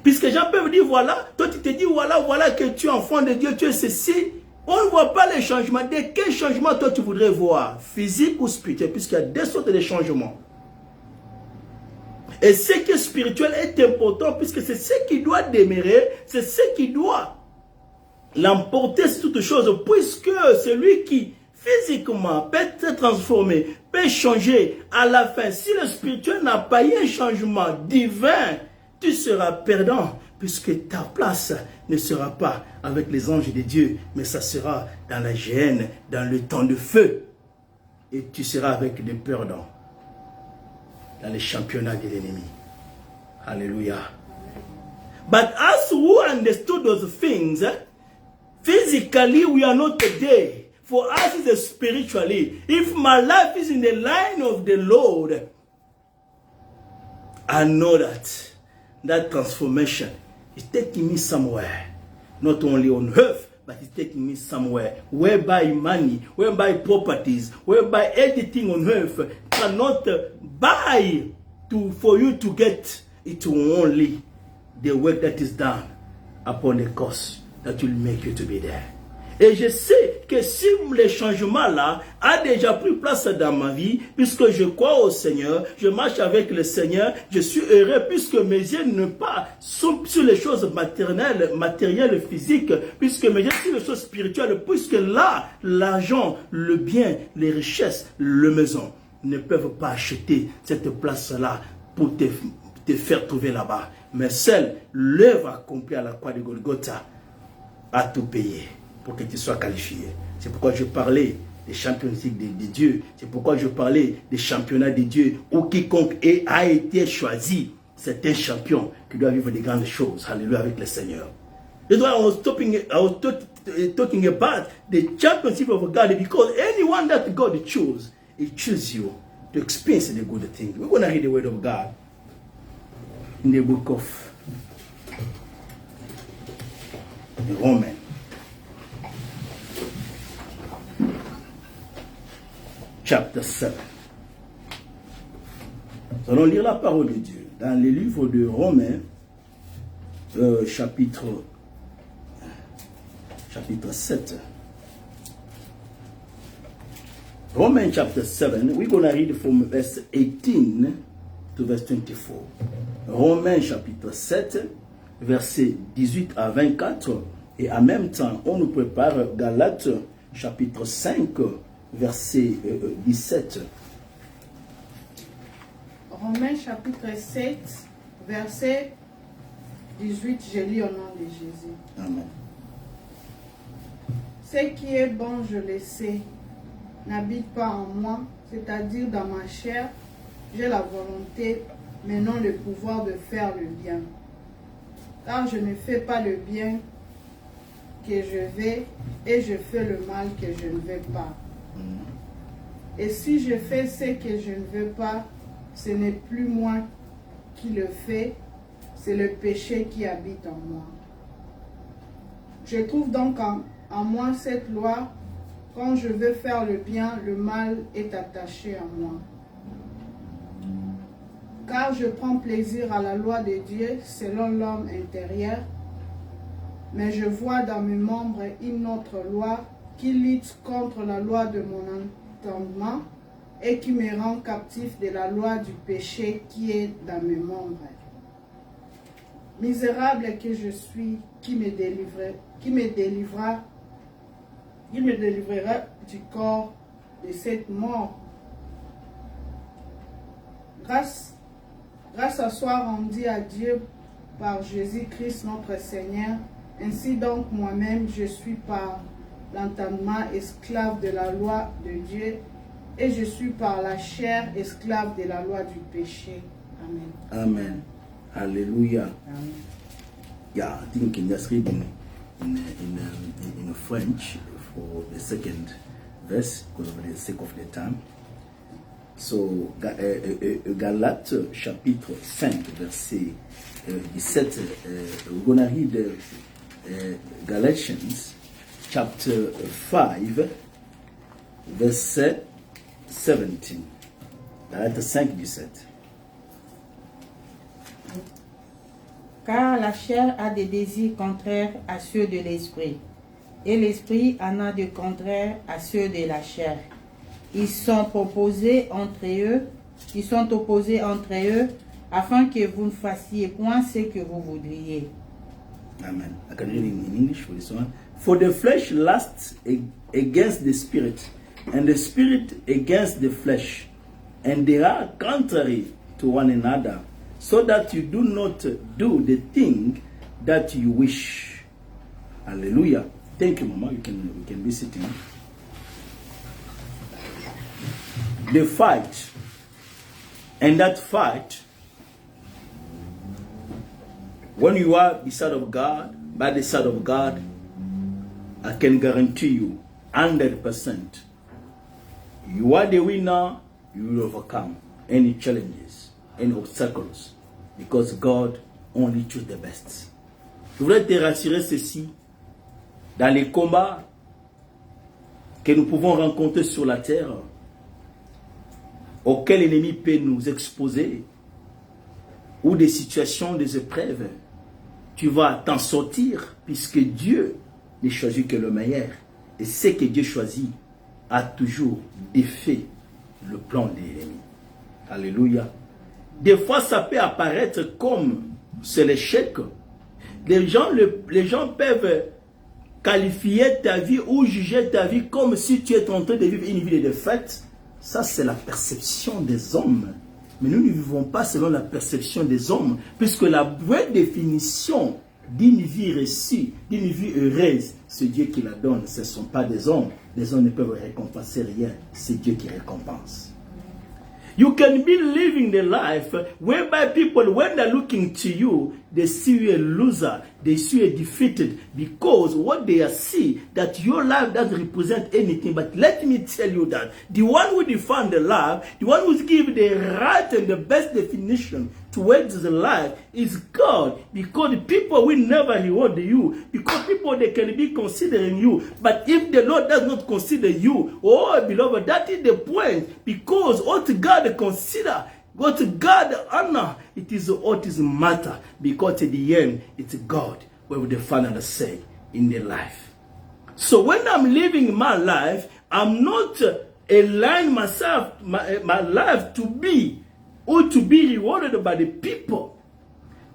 Puisque Jean peut dire, voilà, toi tu te dis, voilà que tu es enfant de Dieu, tu es ceci. On ne voit pas les changements. De quel changement toi tu voudrais voir? Physique ou spirituel? Puisqu'il y a deux sortes de changements. Et ce qui est spirituel est important, puisque c'est ce qui doit demeurer, c'est ce qui doit l'emporter sur toute chose, puisque celui qui physiquement peut être transformé, peut changer à la fin. Si le spirituel n'a pas eu un changement divin, tu seras perdant, puisque ta place ne sera pas avec les anges de Dieu, mais ça sera dans la géhenne, dans le temps de feu. Et tu seras avec des perdants dans les championnats de l'ennemi. Alléluia. But as who understood those things, physically we are not there. For us it is spiritually. If my life is in the line of the Lord, I know that transformation is taking me somewhere. Not only on earth, but it's taking me somewhere. Whereby money, whereby properties, whereby anything on earth cannot buy for you to get it, only the work that is done upon the cross that will make you to be there. Et je sais que si le changement là a déjà pris place dans ma vie, puisque je crois au Seigneur, je marche avec le Seigneur, je suis heureux puisque mes yeux ne pas sont sur les choses matérielles, physiques, puisque mes yeux sont sur les choses spirituelles, puisque là, l'argent, le bien, les richesses, la maison ne peuvent pas acheter cette place-là pour te faire trouver là-bas. Mais seule l'œuvre accomplie à la croix de Golgotha a tout payé pour que tu sois qualifié. C'est pourquoi je parlais des championnats de Dieu. C'est pourquoi je parlais des championnats de Dieu où quiconque a été choisi, c'est un champion qui doit vivre des grandes choses. Alléluia, avec le Seigneur. That's why I was talking about the championship of God, because anyone that God chose, He chooses you to experience the good things. We're going to read the word of God in the book of Romans. Chapter 7. Nous allons lire la parole de Dieu dans le livre de Romains, chapitre 7. Romans chapter 7, we're going to read from verse 18 to verse 24. Romains chapitre 7, versets 18 à 24. Et en même temps, on nous prépare Galates chapitre 5, verset 17. Romains chapitre 7, verset 18, je lis au nom de Jésus. Amen. Ce qui est bon, je le sais, n'habite pas en moi, c'est-à-dire dans ma chair, j'ai la volonté, mais non le pouvoir de faire le bien. Car je ne fais pas le bien que je vais, et je fais le mal que je ne veux pas. Et si je fais ce que je ne veux pas, ce n'est plus moi qui le fais, c'est le péché qui habite en moi. Je trouve donc en moi cette loi, quand je veux faire le bien, le mal est attaché à moi. Car je prends plaisir à la loi de Dieu selon l'homme intérieur, mais je vois dans mes membres une autre loi qui lutte contre la loi de mon entendement et qui me rend captif de la loi du péché qui est dans mes membres. Misérable que je suis, qui me délivrera du corps de cette mort. Grâce à soi rendue à Dieu par Jésus-Christ notre Seigneur, ainsi donc moi-même je suis par l'entendement esclave de la loi de Dieu, et je suis par la chair esclave de la loi du péché. Amen. Amen. Hallelujah. Amen. Yeah, I think we can just read in French for the second verse because of the sake of the time. So, Galates chapitre 5, verset 17. We're going to read Galatians chapter 5, verset 17. Galates 5, 17. Car la chair a des désirs contraires à ceux de l'esprit, et l'esprit en a de contraires à ceux de la chair. Ils sont opposés entre eux, afin que vous ne fassiez point ce que vous voudriez. Amen. I can read in English for this one. For the flesh lusts against the spirit, and the spirit against the flesh, and they are contrary to one another, so that you do not do the thing that you wish. Hallelujah. Thank you, Mama. We can be sitting. The fight, and that fight, when you are beside of God, by the side of God, I can guarantee you 100%, you are the winner. You will overcome any challenges, any obstacles, because God only chooses the best. Je voudrais te rassurer ceci, dans les combats que nous pouvons rencontrer sur la terre, auxquels l'ennemi peut nous exposer, ou des situations, des épreuves, tu vas t'en sortir, puisque Dieu ne choisit que le meilleur. Et ce que Dieu choisit a toujours défait le plan de l'ennemi. Alléluia. Des fois, ça peut apparaître comme c'est l'échec. Les gens peuvent qualifier ta vie ou juger ta vie comme si tu es en train de vivre une vie de défaite. Ça, c'est la perception des hommes. Mais nous ne vivons pas selon la perception des hommes, puisque la vraie définition d'une vie reçue, d'une vie heureuse, c'est Dieu qui la donne. Ce ne sont pas des hommes. Les hommes ne peuvent récompenser rien. C'est Dieu qui récompense. You can be living the life whereby people, when they're looking to you, they see you a loser, they see you defeated, because what they see, that your life doesn't represent anything. But let me tell you that the one who defines the life, the one who gives the right and the best definition towards the life is God, because people will never reward you, because people, they can be considering you. But if the Lord does not consider you, oh beloved, that is the point, because what God consider, what God honor, it is what is matter, because at the end, it's God where the final say in their life. So when I'm living my life, I'm not aligning myself, my life to be, or to be rewarded by the people.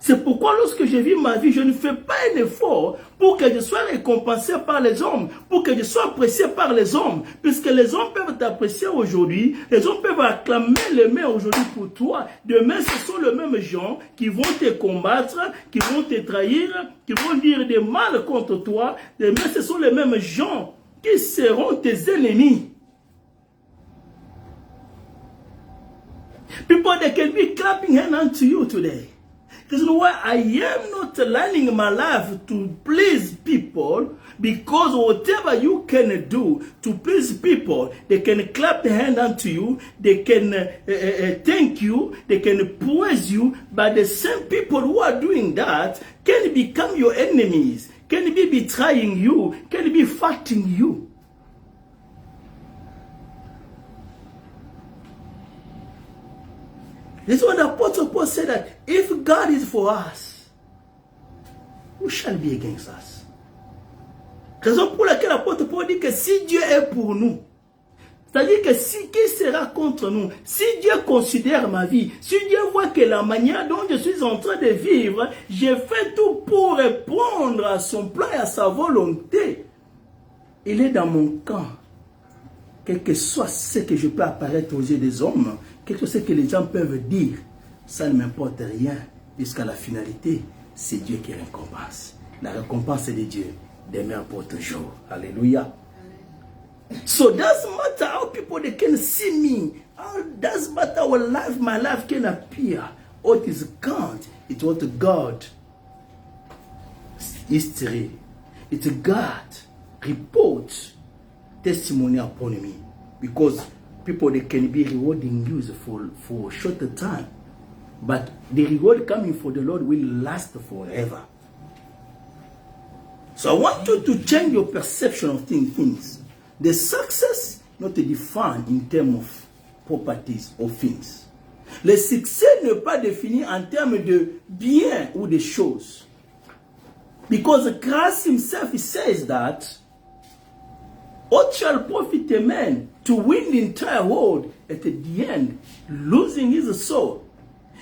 C'est pourquoi lorsque je vis ma vie, je ne fais pas un effort pour que je sois récompensé par les hommes, pour que je sois apprécié par les hommes. Puisque les hommes peuvent t'apprécier aujourd'hui, les hommes peuvent acclamer les mains aujourd'hui pour toi. Demain, ce sont les mêmes gens qui vont te combattre, qui vont te trahir, qui vont dire des mal contre toi. Demain, ce sont les mêmes gens qui seront tes ennemis. People, they can be clapping hands to you today. This is why I am not aligning my life to please people, because whatever you can do to please people, they can clap their hand unto you, they can thank you, they can praise you, but the same people who are doing that can become your enemies, can be betraying you, can be fighting you. This is what the Apostle Paul said, that if God is for us, who shall be against us? Raison pour laquelle l'apôtre Paul dit que si Dieu est pour nous, c'est-à-dire que qui sera contre nous? Si Dieu considère ma vie, si Dieu voit que la manière dont je suis en train de vivre, j'ai fait tout pour répondre à son plan et à sa volonté, il est dans mon camp. Quel que soit ce que je peux apparaître aux yeux des hommes, quel que soit ce que les gens peuvent dire, ça ne m'importe rien, puisqu'à la finalité, c'est Dieu qui récompense. La récompense est de Dieu, demeure pour toujours. Alléluia. So doesn't matter how people they can see me, how doesn't matter how life, my life can appear. What is count, it's what God history, it's God report testimony upon me, because people they can be rewarding you for a shorter time, but the reward coming for the Lord will last forever. So I want you to change your perception of things. The success not defined in terms of properties or things. Le succès n'est pas défini en termes de biens ou de choses. Because Christ himself says that what shall profit a man to win the entire world at the end, losing his soul?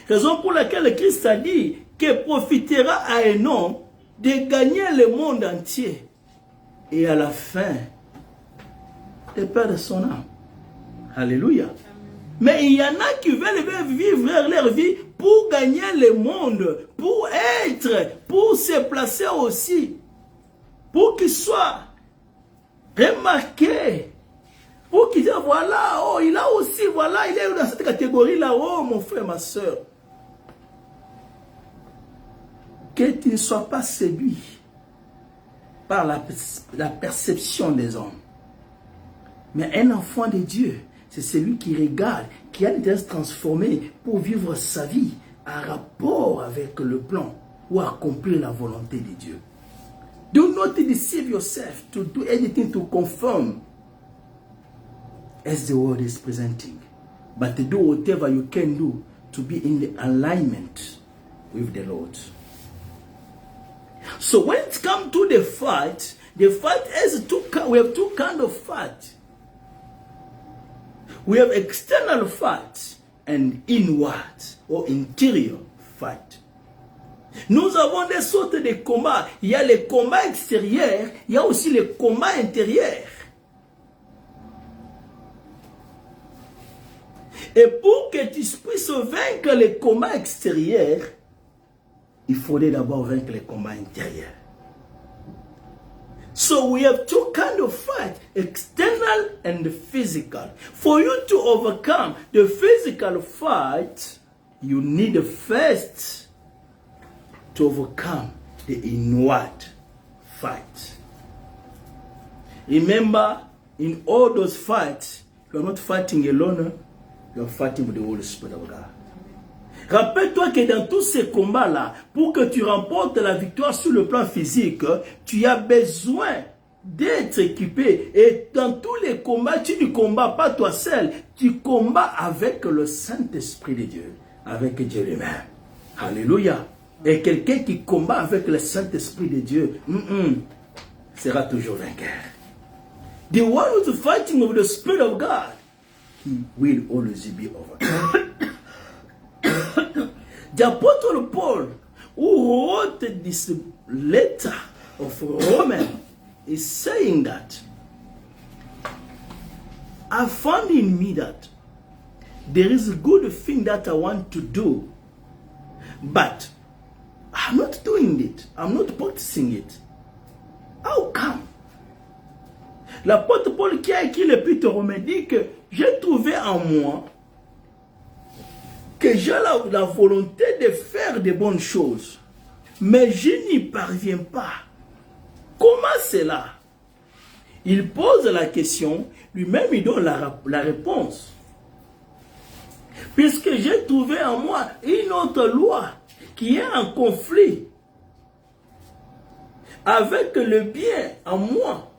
Raison pour laquelle Christ a dit que profitera à un homme de gagner le monde entier et à la fin de perdre son âme. Alléluia. Mais il y en a qui veulent vivre leur vie pour gagner le monde, pour être, pour se placer aussi, pour qu'ils soient remarqués, pour qu'ils disent voilà, oh, il a aussi, voilà, il est dans cette catégorie-là, oh, mon frère, ma soeur. Que tu ne sois pas séduit par la perception des hommes. Mais un enfant de Dieu, c'est celui qui regarde, qui a été transformé pour vivre sa vie en rapport avec le plan ou accomplir la volonté de Dieu. Do not deceive yourself to do anything to conform as the world is presenting, but to do whatever you can do to be in the alignment with the Lord. So when it comes to the fight has we have two kinds of fight. We have external fight and inward or interior fight. Nous avons des sortes de combats. Il y a les combats extérieurs, il y a aussi les combats intérieurs. Et pour que tu puisses vaincre les combats extérieurs, il faudrait d'abord vaincre les combats intérieurs. So we have two kinds of fight, external and physical. For you to overcome the physical fight, you need first to overcome the inward fight. Remember, in all those fights, you are not fighting alone, you are fighting with the Holy Spirit of God. Rappelle-toi que dans tous ces combats-là, pour que tu remportes la victoire sur le plan physique, tu as besoin d'être équipé. Et dans tous les combats, tu ne combats pas toi seul, tu combats avec le Saint-Esprit de Dieu, avec Dieu lui-même. Alléluia. Et quelqu'un qui combat avec le Saint-Esprit de Dieu sera toujours vainqueur. The one who is fighting with the Spirit of God, he will always be overcome. The Apostle Paul, who wrote this letter of Romans, is saying that I found in me that there is a good thing that I want to do, but I'm not doing it. I'm not practicing it. How come? L'apôtre Paul qui a écrit l'épître aux Romains dit que j'ai trouvé en moi que j'ai la volonté de faire de bonnes choses, mais je n'y parviens pas. Comment cela? Il pose la question, lui-même il donne la réponse. Puisque j'ai trouvé en moi une autre loi qui est en conflit avec le bien en moi.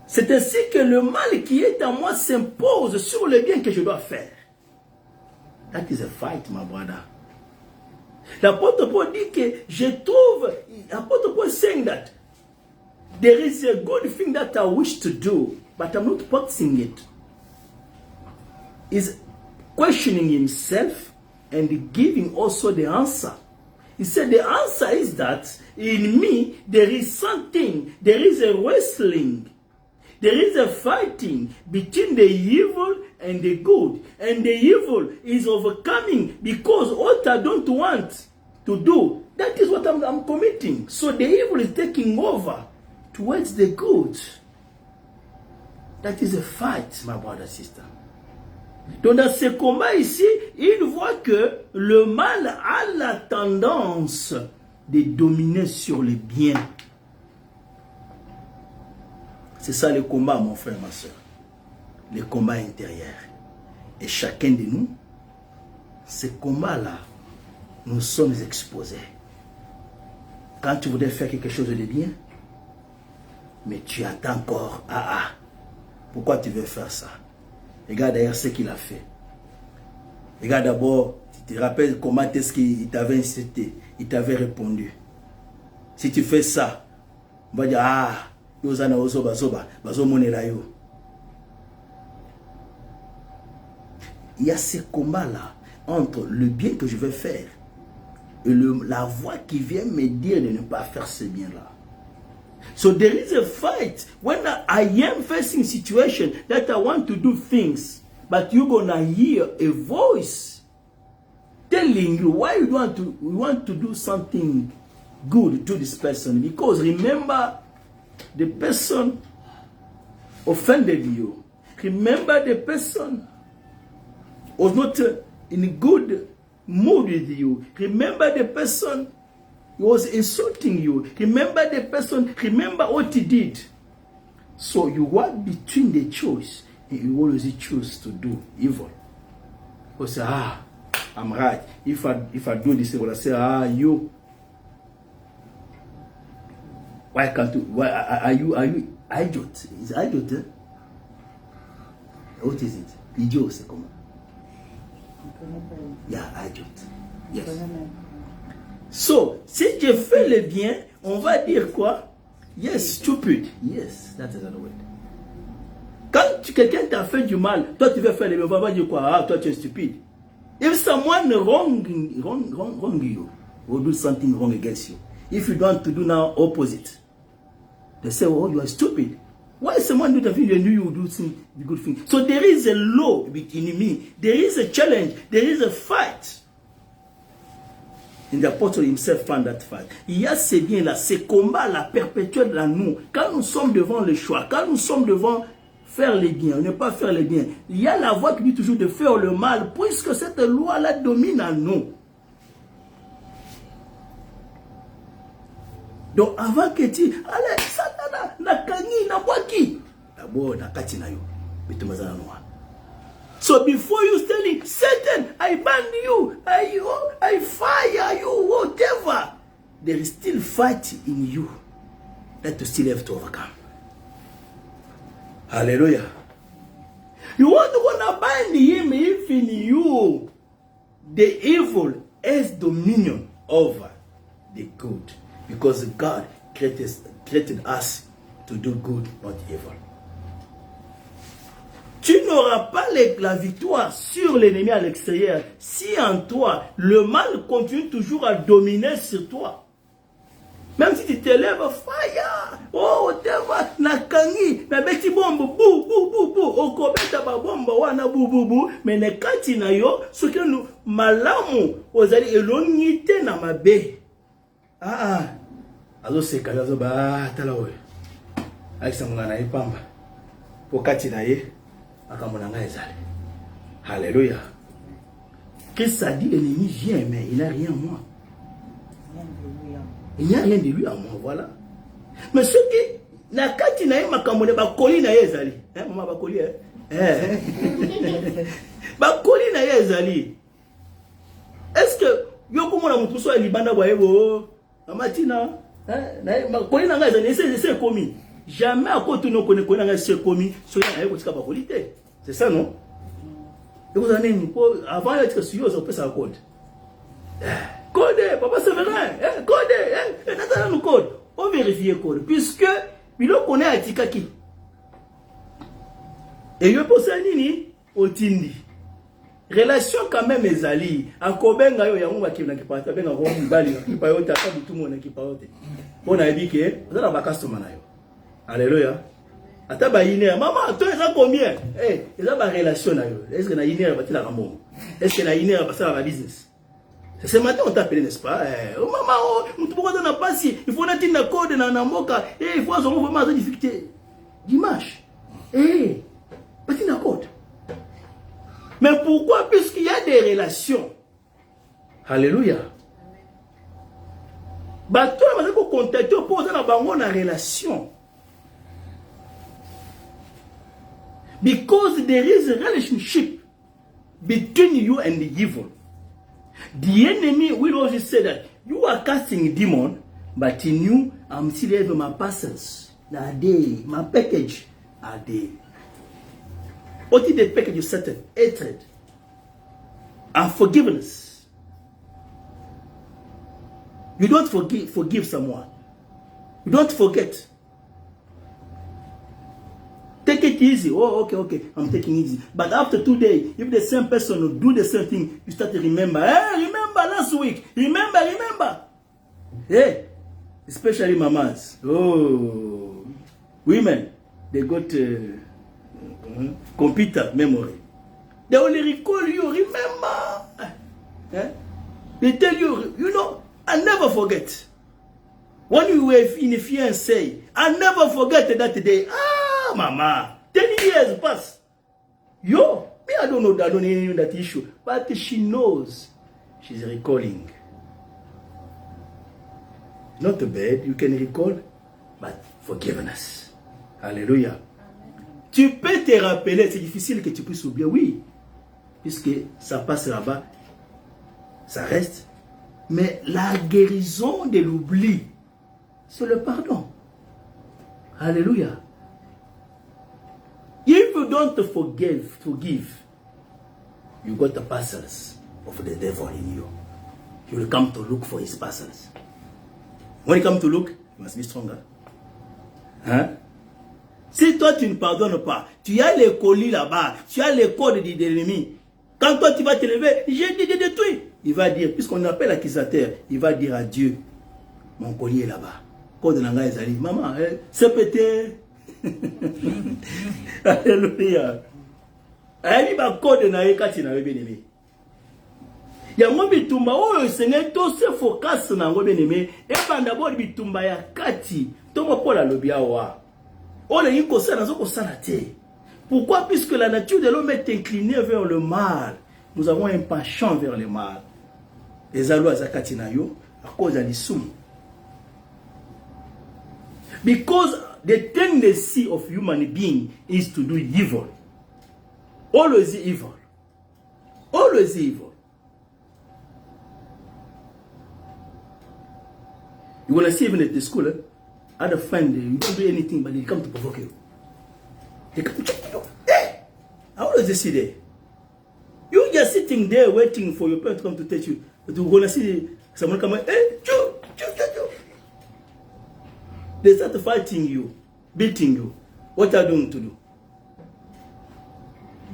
C'est ainsi que le mal qui est en moi s'impose sur le bien que je dois faire. That is a fight, my brother. L'apôtre Paul dit que je trouve, l'apôtre Paul saying that there is a good thing that I wish to do, but I'm not practicing it. He's questioning himself and giving also the answer. He said the answer is that in me there is something, there is a wrestling. There is a fighting between the evil and the good. And the evil is overcoming because what I don't want to do, that is what I'm committing. So the evil is taking over towards the good. That is a fight, my brother, sister. Donc dans ce combat ici, il voit que le mal a la tendance de dominer sur le bien. C'est ça le combat, mon frère, ma soeur. Le combat intérieur. Et chacun de nous, ce combat-là, nous sommes exposés. Quand tu voudrais faire quelque chose de bien, mais tu attends encore. Pourquoi tu veux faire ça? Regarde d'ailleurs ce qu'il a fait. Regarde d'abord, tu te rappelles comment est-ce qu'il t'avait incité, il t'avait répondu. Si tu fais ça, on va dire, il y a ce combat-là entre le bien que je vais faire et la voix qui vient me dire de ne pas faire ce bien-là. So there is a fight when I am facing a situation that I want to do things, but you're gonna hear a voice telling you why you want to do something good to this person. Because remember, the person offended you. Remember, the person was not in a good mood with you. Remember, the person was insulting you. Remember the person, remember what he did. So you walk between the choice, and you always choose to do evil. You say, I'm right. If I do this, I will say, you. Why can't you? Why are you idiot? Is idiot? Eh? What is it? Idiot, c'est comment? Yeah, idiot. Yes. So, si je fais le bien, on va dire quoi? Yes, stupid. Yes, that's another word. Quand quelqu'un t'a fait du mal, toi tu veux faire le bien, on va dire quoi? Toi tu es stupide. If someone wrong you, or do something wrong against you, if you don't want to do now opposite, they say, oh, you are stupid. Why someone do the thing and you do the good thing? So there is a law between me. There is a challenge. There is a fight. And the apostle himself found that fight. Il y a ces biens-là, ces combats-là perpétuels en nous. Quand nous sommes devant le choix, quand nous sommes devant faire les biens, ne pas faire les biens, il y a la voix qui dit toujours de faire le mal, puisque cette loi-là domine en nous. Donc avant que tu allez satana na kangi na bwaki d'abord na kati na yo bitumazana noa. So before you telling Satan, I ban you, I fire you, whatever, there is still fight in you that you still have to overcome. Hallelujah. You want to bind him if in you the evil has dominion over the good. Because God created us to do good, not evil. Tu n'auras pas la victoire sur l'ennemi à l'extérieur si en toi, le mal continue toujours à dominer sur toi. Même si tu te lèves, fire, oh, nakangi, na beti bombo, bou, bou, bou, bou, okobeta ba bombo, wana bou, bou, bou, mais ne kati na yo, ce que nous, malamu, ozali elongite na mabe. Azo seka, azo ba, tala we. Akisa muna na ipamba. Po kati na ye, akamona nga ezali. Alléluia. Qu'est-ce que ça dit, l'ennemi vient, mais il n'a rien à moi. Il n'y a rien de lui à moi, voilà. Mais ce qui, na kati na ye makamone ba koli na ye ezali. Maman ba koli ba koli na ye ezali. Est-ce que yo komona mutu so libanda boye bo amatina na koli na nga ezali c'est commis. Jamais à côté nous connaît nga c'est commis so ya ko tika ba koli te. C'est ça non? Et vous avez une avant d'être sûr ça peut ça code. Code, papa Séverin, code, Nathalie nous code. On vérifie le code, puisque il connaît à Tikaki. Et il pense à Nini, au Tindi. Relation quand même les alliés. En Kobenga, il y a un qui n'a pas été, il y a un bali, qui pas été, tout le monde qui pas été. On a dit que vous avez un customer. Alléluia. Ataba iner, maman, toi, ça combien? Eh, ils ont une relation. Est-ce que na iner va t-il la ramon? Est-ce que na iner va passer à la business? Ce matin, on t'a appelé, n'est-ce pas? Oh, maman, on te pourra donner pas si. Il faut naître une code dans la moka. Et il faut avoir vraiment des difficultés. Dimanche. Eh, pas une code. Mais pourquoi? Puisqu'il y a des relations. Alléluia. Bah, toi, on va contacter pour avoir une relation. Because there is a relationship between you and the evil. The enemy will always say that you are casting a demon, but in you, I'm still having my parcels. Are they, my package are they. What is the package you set? Hatred and forgiveness. You don't forgive someone. You don't forget. Take it easy. Oh, okay, I'm taking it easy. But after 2 days, if the same person will do the same thing, you start to remember. Hey, remember last week. Remember. Hey, especially mamas. Oh, women, they got computer memory. They only recall you. Remember. They tell you, you know, I never forget. When you were in a fiancé, I never forget that day. Mama, 10 years pass. Yo, me, I don't know that issue. But she knows. She's recalling. Not bad, you can recall, but forgiveness. Alléluia. Tu peux te rappeler, c'est difficile que tu puisses oublier, oui. Puisque ça passe là-bas, ça reste. Mais la guérison de l'oubli, c'est le pardon. Alléluia. If you don't forgive, you got the parcels of the devil in you. You will come to look for his parcels. When you come to look, you must be stronger. Hein? Si toi tu ne pardonnes pas, tu as les colis là-bas, tu as les codes de l'ennemi. Quand toi tu vas te lever, j'ai dit de détruire. Il va dire, puisqu'on appelle l'accusateur, il va dire à Dieu, mon colis est là-bas. Code nanga ezali, maman, c'est pété. Alléluia. Ayi ba code na ekati na bien-aimé. Ya mo bitumba oyo senge to se focus na ngo bien-aimé e banda bo bitumba ya kati to mo pola lobia wa. Ole yiko sana zoko sana te. Pourquoi? Puisque la nature de l'homme est inclinée vers le mal. Nous avons un penchant vers le mal. Les alois zakati na yo à cause de l'isum. Because the tendency of human being is to do evil. Always evil. Always evil. You want to see even at the school, other friend, you don't do anything, but they come to provoke you. They come to check you. Hey! How does they see there? You just sitting there waiting for your parents to come to touch you. But you're going to see someone come and, hey, choo. They start fighting you, beating you. What are you doing to do?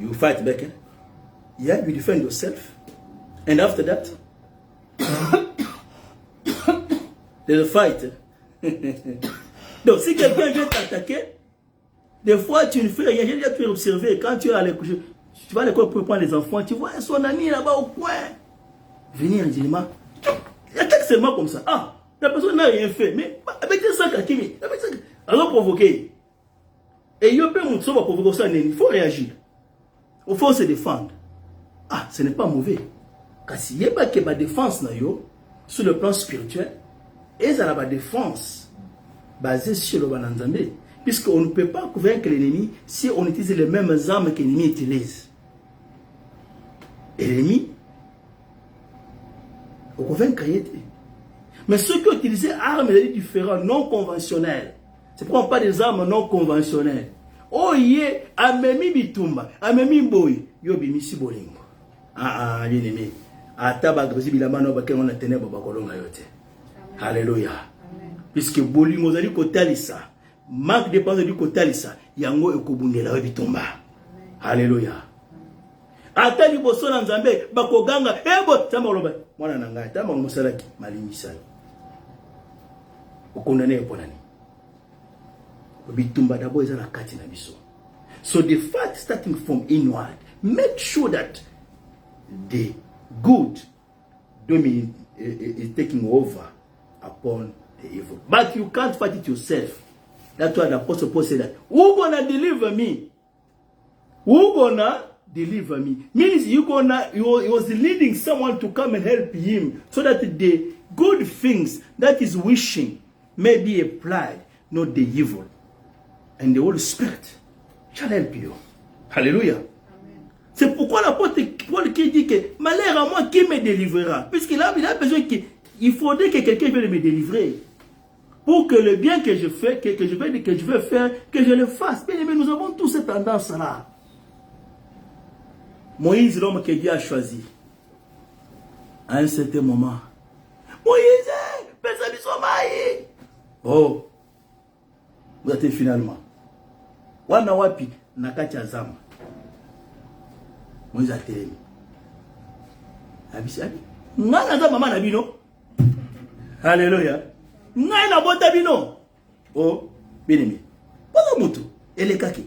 you fight back. Yeah, you defend yourself. And after that, there's a fight. Donc, si quelqu'un vient t'attaquer, des fois, tu ne fais rien. J'ai déjà pu observer, quand tu vas à l'école, tu vas à l'école pour prendre les enfants, tu vois son ami là-bas au coin. Venir directement. Il attaque seulement comme ça. Ah, la personne n'a rien fait. Mais avec des sacs à qui, alors provoquer. Et il peut montrer va provoquer ça. Il faut réagir. Il faut se défendre. Ah, ce n'est pas mauvais. Car s'il n'y a pas que ma défense sur le plan spirituel, et ça la défense basée sur le Bananzambe. Puisqu'on ne peut pas vaincre l'ennemi si on utilise les mêmes armes que l'ennemi utilise. Et l'ennemi, on peut vaincre. Mais ceux qui utilisent des armes différentes, non conventionnelles, c'est pourquoi on parle des armes non conventionnelles. Oh yé, amemi bitumba, amemi boy, yo bimisi bolingo. Ah ah, bien aimé. Ataba gozi bilamano bakeng on a ténèbre bakolonga yote. Alléluia. Puisque bolingo zali kotalisa, manque de pensée du kotalisa, yango ekobundela bitumba. Alléluia. Atali boso na Nzambe bakoganga ebo tamba loba mwana nanga tamba musalaki malimisa. Okondane eponani. Bitumba d'abord is na kati na biso. So the fight starting from inward, make sure that the good dominant is taking over upon the evil. But you can't fight it yourself. That's why the Apostle Paul said that. Who gonna deliver me? Who gonna deliver me? Means he was leading someone to come and help him so that the good things that is wishing may be applied, not the evil. And the Holy Spirit shall help you. Hallelujah. C'est pourquoi l'apôtre Paul qui dit que malheur à moi qui me délivrera. Puisqu'il a besoin qu'il faudrait que quelqu'un vienne me délivrer. Pour que le bien que je fais, que je veux faire, que je le fasse. Bien aimé, nous avons tous cette tendance-là. Moïse, l'homme que Dieu a choisi, à un certain moment, Moïse, personne ne soit marié. Oh, vous êtes finalement. Wana wapi nakati ya zama. Moïse a telemi. Abisi abi. Ngana za mama na bino. Alléluia. Ngana na bota bino. Oh, bien-aimé. Pas mutu elekaki.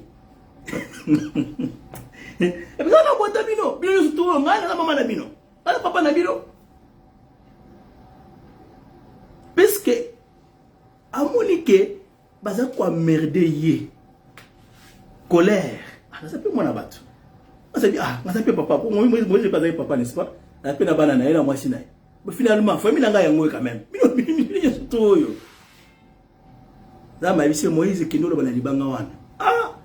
Ebisa na bota bino. Bino surtout ngana za mama na bino. Ngana papa na bino. Puisque amonike baza kwa merder colère. Ah, ça peut mon abattre. Ça dit ah, ça peut papa. Moi je pas avec papa, n'est-ce pas? La peine à banana et la moi sinai. Mais finalement, faut mina nga yango quand même. Bino surtout yo. Là ma vie Moïse qui nous le bana libanga wana. Ah,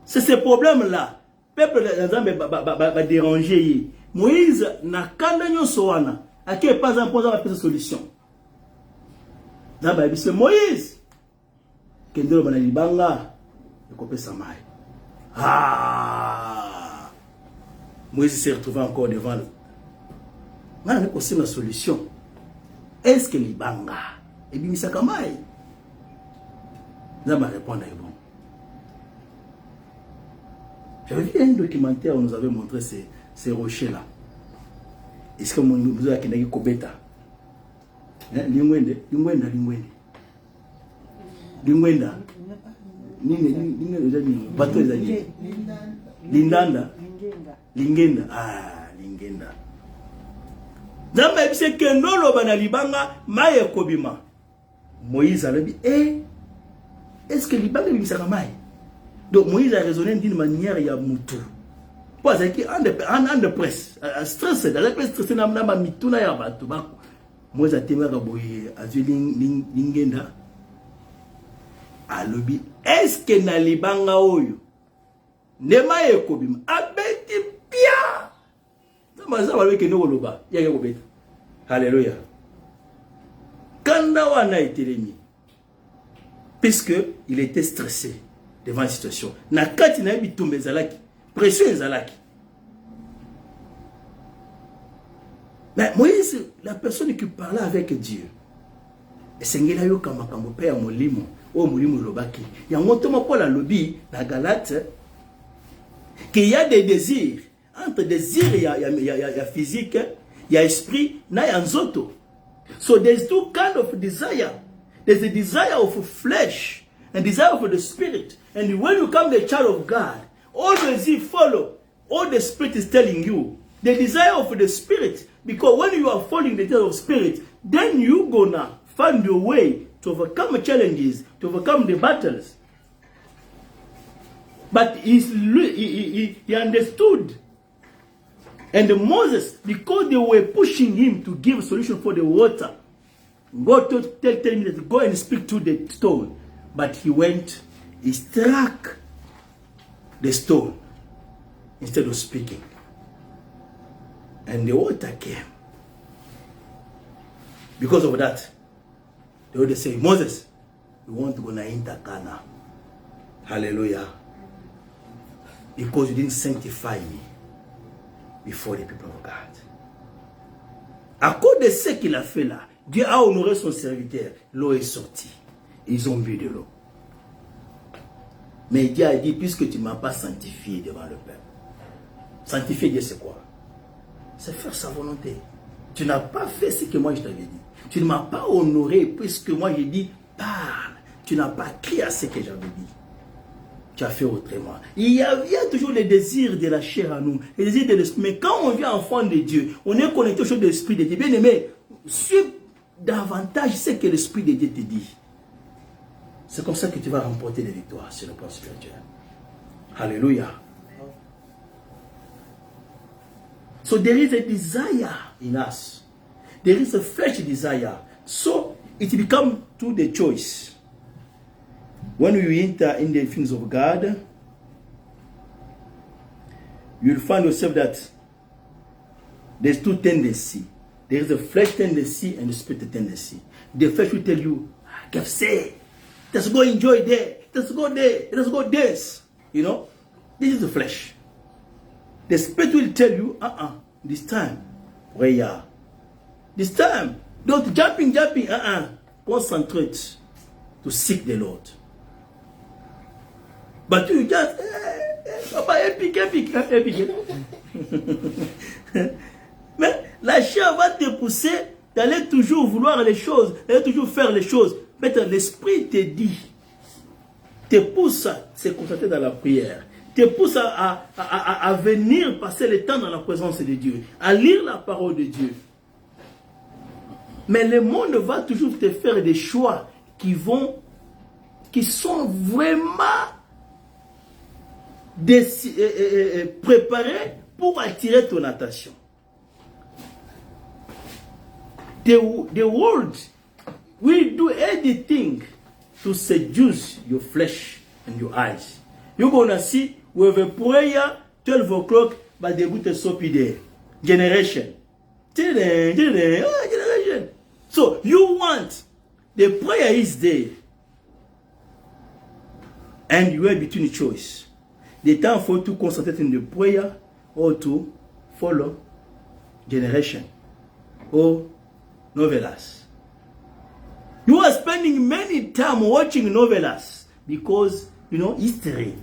c'est ce problème là. Peuple Nzambe va déranger. Moïse na kanda nyoso wana. Aki pas un point à faire solution. Là ma vie Moïse qui nous le bana libanga de couper sa maille. Ah! Moïse s'est retrouvé encore devant le. On a aussi la solution. Est-ce que Libanga et Bimisa Kamaï? Là, ma réponse est bon. J'avais vu un documentaire où nous avait montré ces rochers-là. Est-ce que vous avez dit Kobeta? Lingwende. Bateau les alliés. Lingenda. Ah, Lingenda. Zamba ebise kendolo bana libanga maye kobima. Moïse a dit est-ce que libanga bimisa maye? Donc Moïse a raisonné d'une manière ya mutu. Parce que en de presse, stress dans la presse stress na ma mituna ya batu ba. Moïse a témoigné boye azuli Lingenda. Alobi est-ce que na libanga oyo nema ekobima abeti pia zama avec no loba yake kobeta. Alléluia. Kanda wana etelemi puisque il était stressé devant la situation na kati na bitumbe zalaki pression zalaki. Mais Moïse, la personne qui parlait avec Dieu, esengela yo kamakambo pe ya molimo o molimo lobaki yango toma Paul alobi na Galate Qu'il y a des désirs. Entre désir, il y a physique, il y a esprit, il y a nzoto. So there's two kind of desire. There's a desire of flesh and desire of the spirit. And when you become the child of God, always you follow all the spirit is telling you. The desire of the spirit. Because when you are following the desire of spirit, then you gonna find your way to overcome challenges, to overcome the battles. But he understood. And Moses, because they were pushing him to give a solution for the water, God tell me that go and speak to the stone. But he went, he struck the stone instead of speaking. And the water came. Because of that, they would say, Moses, we want to go to enter Canaan. Hallelujah. Because you didn't sanctify me before the people of God. À cause de ce qu'il a fait là, Dieu a honoré son serviteur. L'eau est sortie. Ils ont bu de l'eau. Mais Dieu a dit, puisque tu ne m'as pas sanctifié devant le peuple. Sanctifier Dieu, c'est quoi? C'est faire sa volonté. Tu n'as pas fait ce que moi je t'avais dit. Tu ne m'as pas honoré puisque moi j'ai dit, parle. Tu n'as pas crié à ce que j'avais dit. Tu as fait autrement. Il y a toujours les désirs de la chair à nous, les désirs de l'esprit. Mais quand on vient enfant de Dieu, on est connecté au choses de l'esprit de Dieu. Bien aimé, suis davantage ce que l'esprit de Dieu te dit. C'est comme ça que tu vas remporter des victoires sur le plan spirituel. Alléluia. So there is a desire in us. There is a flesh desire. So it becomes to the choice. When we enter in the things of God, you'll find yourself that there's two tendencies. There is a flesh tendency and a spirit tendency. The flesh will tell you, say, let's go enjoy there. Let's go there. Let's go dance. You know, this is the flesh. The spirit will tell you, this time, prayer. This time, don't jumping. Concentrate to seek the Lord. But you just, papa, épique. Mais la chair va te pousser d'aller toujours vouloir les choses, d'aller toujours faire les choses. Mais l'esprit te dit, te pousse à se concentrer dans la prière, te pousse à venir passer le temps dans la présence de Dieu, à lire la parole de Dieu. Mais le monde va toujours te faire des choix qui sont vraiment préparés pour attirer ton attention. The world will do anything to seduce your flesh and your eyes. You're gonna see with a prayer 12 o'clock, but they put a soapy there. Generation. Generation. So you want the prayer is there, and you are between choice. The time for to concentrate in the prayer or to follow generation or novelas. You are spending many time watching novelas because you know history.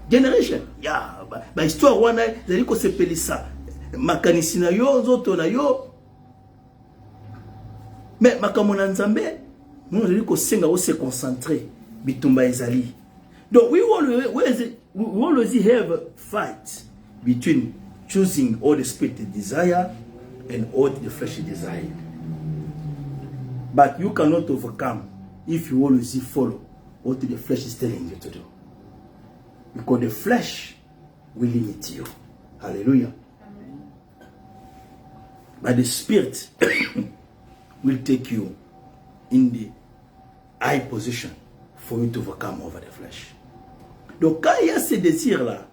Generation. Yeah, ba histoire wana zali ko sepelisa makanisi na yo zoto na yo. Mais makamona nzambe nous zali ko senga o se concentrer bitumba ezali. Donc we always have a fight between choosing all the spirit desire and all the fleshly desire. But you cannot overcome if you always follow what the flesh is telling you to do. Because the flesh will limit you. Hallelujah. Amen. But the spirit will take you in the high position for you to overcome over the flesh. Donc quand il y a ces désirs-là,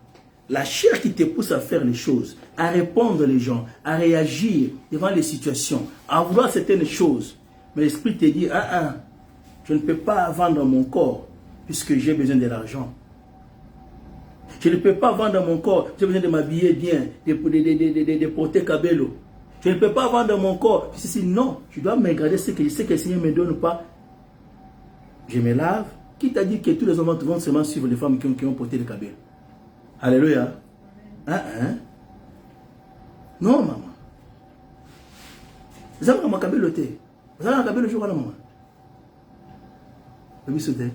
la chair qui te pousse à faire les choses, à répondre les gens, à réagir devant les situations, à vouloir certaines choses, mais l'esprit te dit, je ne peux pas vendre mon corps puisque j'ai besoin de l'argent. Je ne peux pas vendre mon corps, j'ai besoin de m'habiller bien, de porter cabello. Je ne peux pas vendre mon corps, puisque non, je dois me regarder ce que je sais que le Seigneur ne me donne pas. Je me lave. Qui t'a dit que tous les hommes vont seulement suivre les femmes qui ont porté le cabello? Alléluia. Non, maman. Vous avez un cabello thé. Vous avez un cabello chocolat, maman. Vous avez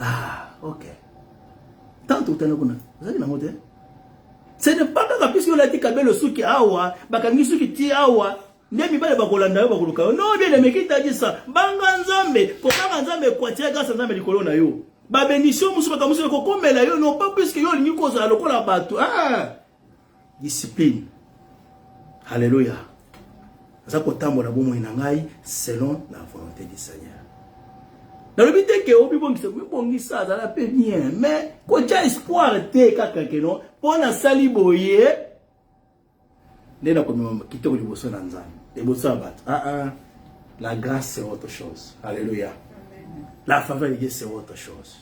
ah, ok. Tant que vous avez un moteur. Ce n'est pas que puisque vous avez dit cabello souki awa, bakangi souki ti awa. Nemi bale bakolanda yo bakoluka. Non, bien aimé qui t'a dit ça. Banga nzambe, ko banga nzambe kwa tia grâce nzambe likolo na yo. Ba bénédiction musuka ka musuka ko komela yo non pas puisque yo lingi ko za lokola bato. Ah! Discipline. Alléluia. Ça ko tambola bomo ina ngai selon la volonté du Seigneur. Dans le but que obi bongisa za la paix bien, mais ko ja espoir te kaka ke non, pona sali boye. Nena ko kitoko liboso na nzambe. La grâce c'est autre chose. Alléluia. La faveur de Dieu c'est autre chose.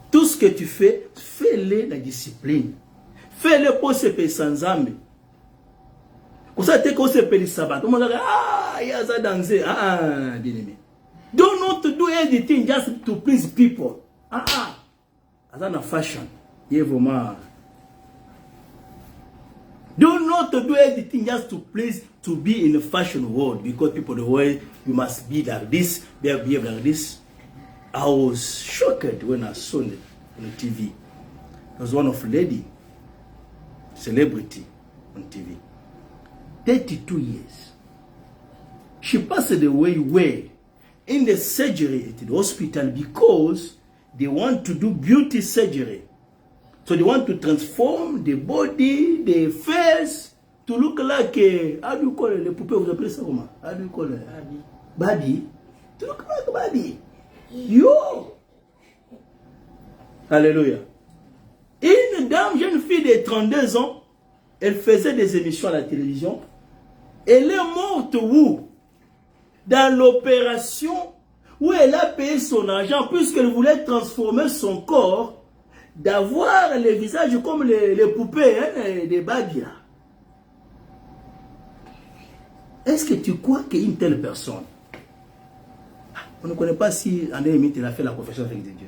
Tout ce que tu fais, fais-le dans la discipline. Fais-le pour se payer sans âme. Comme ça, tu se payer le sabbat. Tout le monde dit, ah, il y a ça danser. Ah, bien aimé. Do not do anything just to please people. As a fashion. Il y a vraiment. Do not do anything just to please, to be in the fashion world, because people the way you must be like this, behave like this. I was shocked when I saw it on TV. It was one of lady, celebrity on TV. 32 years. She passed away where? In the surgery at the hospital because they want to do beauty surgery. So they want to transform the body, the face, to look like how do you call it? The poupée, vous appelez ça comment? How do you call it? Body. To look like a body. Yo! Alléluia. Une dame, jeune fille de 32 ans, elle faisait des émissions à la télévision. Elle est morte où? Dans l'opération où elle a payé son argent puisqu'elle voulait transformer son corps, d'avoir les visages comme les poupées, hein, des Badia. Est-ce que tu crois qu'une telle personne, on ne connaît pas si en limite il a fait la confession avec Dieu.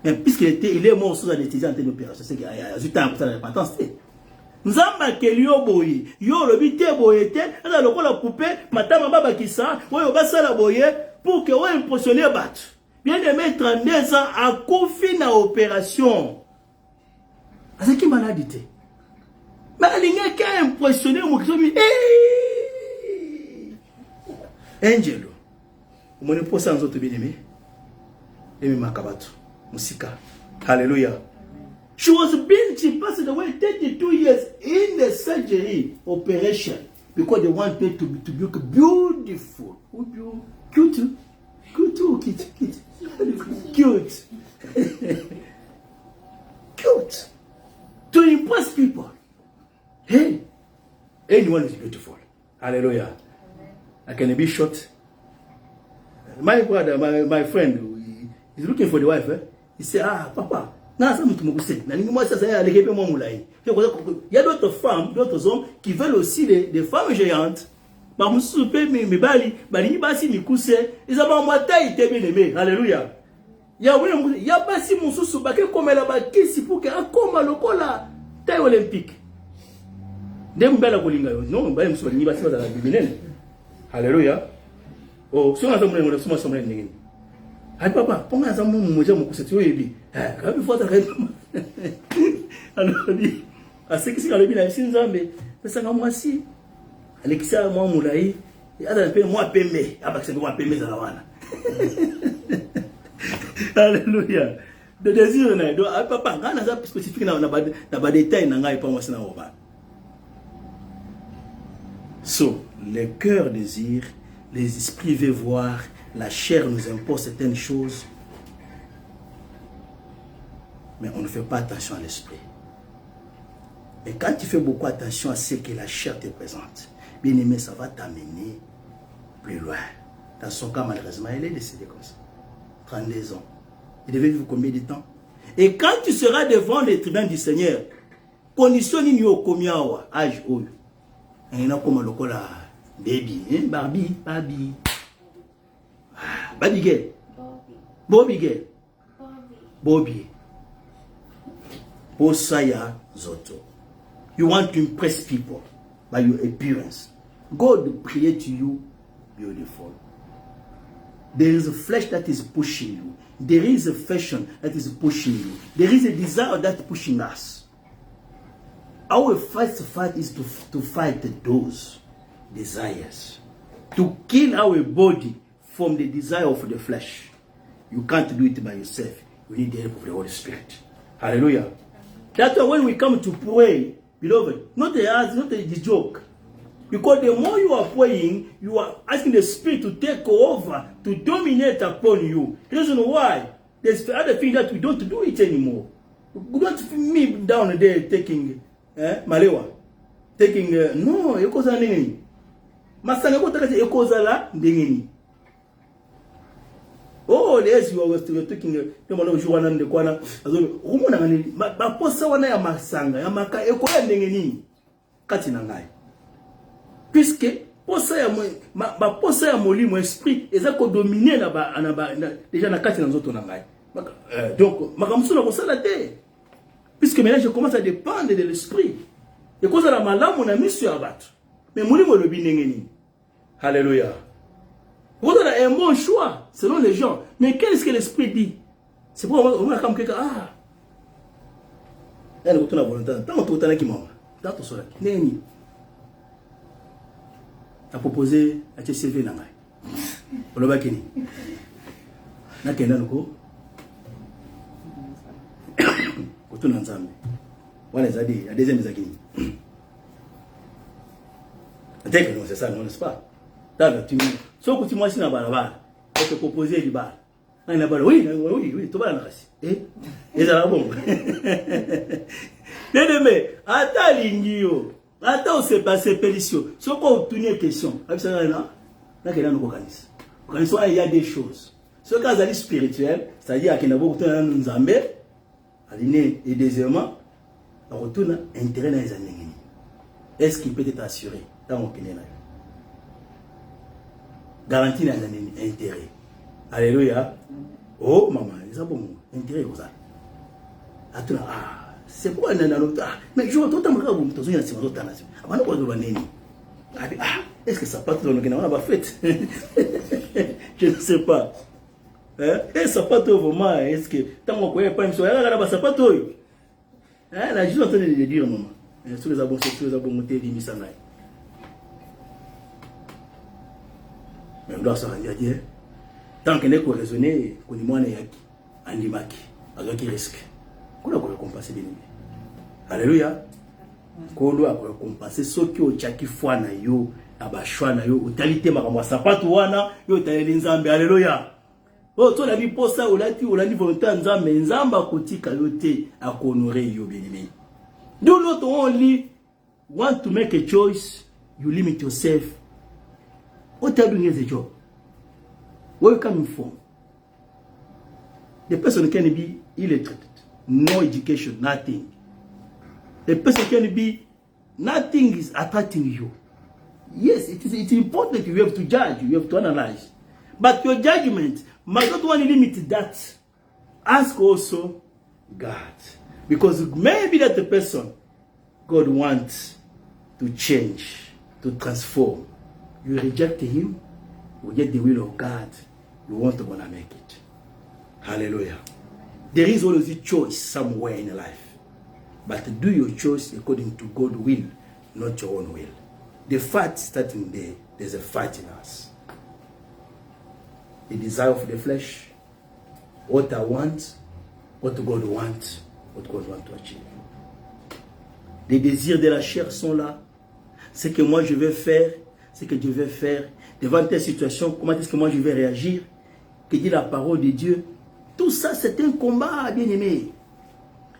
Mais puisqu'il est mort sous anesthésie en telle opération, c'est qu'il y a eu temps pour ça la repentance. Nzamba kelio boye, yo le bité boye te, na loko la poupée, matama baba kisa, oyo basala boye pour que on impressionner bat. Bien aimé 32 ans à confié na opération. C'est qui maladie? Mais il n'y a qu'à impressionner mon kisomi. Angelo. Mon épouse sans autre bien aimé. Aimé makabato. Musika. Hallelujah. She was being, she passed away 32 years in the surgery operation because they wanted to look beautiful. Cute. Cute. Cute. To impress people. Hey, anyone is beautiful. Hallelujah. I can be short. My brother, my friend, he's looking for the wife. He said, Papa, il y a d'autres femmes, d'autres hommes qui veulent aussi des femmes géantes. Alléluia. Il y a pas si mon sous comme elle a qui pour qu'elle comme le cola taille olympique. Non, alléluia. Oh, si on a dit ay papa, ponga za mumu moja mukusetu yebi. Kabi fota kabi. Alors dit, asiki sika lebi na sinzambe, pesa nga mwasi. Alekisa mwa mulai, ada pe mwa pembe, abakise mwa pembe za wana. Alléluia. De désir na do papa ngana za spécifique na ba détail na ngai pa mwasi na oba. So, le cœur désire, les esprits veulent voir. La chair nous impose certaines choses, mais on ne fait pas attention à l'esprit. Et quand tu fais beaucoup attention à ce que la chair te présente, bien aimé, ça va t'amener plus loin. Dans son cas, malheureusement, elle est décédée comme ça. 32 ans. Il devait vivre combien de temps? Et quand tu seras devant les tribunaux du Seigneur, condition ni yo combien âge haut. Il y a comme le cola baby, Barbie. Barbie girl. Bobby girl. Bobby. Posaya Zoto. You want to impress people by your appearance. God created you beautiful. There is a flesh that is pushing you. There is a fashion that is pushing you. There is a desire that is pushing us. Our first fight is to fight those desires. To kill our body from the desire of the flesh. You can't do it by yourself. You need the help of the Holy Spirit. Hallelujah. That's why when we come to pray, beloved, not the joke. Because the more you are praying, you are asking the Spirit to take over, to dominate upon you. The reason why, there's the other thing that we don't do it anymore. We don't me down there taking Malewa. Taking, no, ekoza nini. Masanga kota kati ekoza la ndengeni. Oh, yes, you are still taking the man of Juan and the Kwana. Woman, but posa wana ya masanga, ya maka ekoya ndengeni. Kati nangai. Puisque posa ya molimo esprit eza ko dominer déjà na kati na nzoto na ngai. Donc makamusu na kosala te. Puisque maintenant je commence à dépendre de l'esprit. Et cause la malamu na misu ya batu. Mais molimo le binengeni. Alléluia. Vous avez un bon choix selon les gens. Mais qu'est-ce que l'esprit dit? C'est pour on a comme quelqu'un elle est la volonté. Tant on tourne qui m'a. Dans tout cela. Neni. A proposé à te servir dans le bakini. Na kenda nuko. Kutuna nzambe. Wale zadi ya deuxième zakini. Dès que non c'est ça, non n'est-ce pas? D'accord, tu so kuti moi si na barabara. On te proposer du bar. Na bala oui, to bala na kasi. Et ça la bon. Mais ata lingio. Attends, c'est passé pélition. Ce qu'on tourne une question, il y a des choses. Ce cas est spirituel, c'est-à-dire qu'il y a beaucoup de Nzambe, aligné et deuxièmement, on retourne intérêt dans les années. Est-ce qu'il peut être assuré dans mon pays? Garantie dans les intérêts. Alléluia. Oh maman, c'est bon, intérêt comme ça. Attends, c'est quoi mais je vois tout le monde qui est en train est-ce que ça part dans le Ghana? On a fait. Je ne sais pas. Et ça part vraiment. Est-ce que tant qu'on ne connaît pas, ça part tout. La juste en train de dire, maman. Tous les abonnés montés, ils disent ça. Mais on doit se rendre dire. Tant qu'on est raisonné, qu'on est moins animaki, avec qui risque. Qu'on a récompensé bien. Alléluia. Qu'on doit récompenser ceux qui ont tchaki foi na yo, abashwa na yo, utalité makamwa sapatu wana, yo taleli nzambe. Alléluia. Oh, toi la vie pour ça, olati volonté nzambe, nzamba kotika yote akonorer yo bien-aimé. Do not only want to make a choice, you limit yourself. What are you doing as a job? Where you coming from? The person can be illiterate. No education, nothing. The person can be, nothing is attracting you. Yes, it's important. You have to judge, you have to analyze. But your judgment must not only limit that. Ask also God. Because maybe that the person God wants to change, to transform. You reject him, you get the will of God. You want to gonna make it. Hallelujah. There is always a choice somewhere in life. But do your choice according to God's will, not your own will. The fight starting there, there's a fight in us. The desire of the flesh, what I want, what God wants, what God wants to achieve. Les désirs de la chair sont là. Ce que moi je vais faire, ce que Dieu veut faire. Devant telle situation, comment est-ce que moi je vais réagir? Que dit la parole de Dieu? Tout ça, c'est un combat, bien-aimé.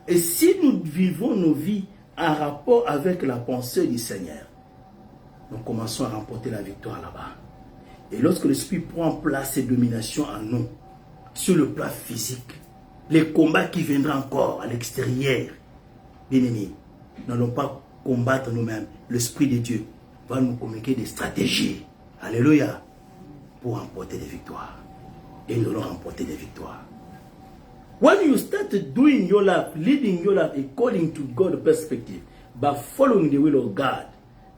Et si nous vivons nos vies en rapport avec la pensée du Seigneur, nous commençons à remporter la victoire là-bas. Et lorsque l'Esprit prend place et domination en nous, sur le plan physique, les combats qui viendront encore à l'extérieur, bien-aimés, nous n'allons pas combattre nous-mêmes. L'Esprit de Dieu va nous communiquer des stratégies. Alléluia. Pour remporter des victoires. Et nous allons remporter des victoires. When you start doing your life, leading your life according to God's perspective, by following the will of God,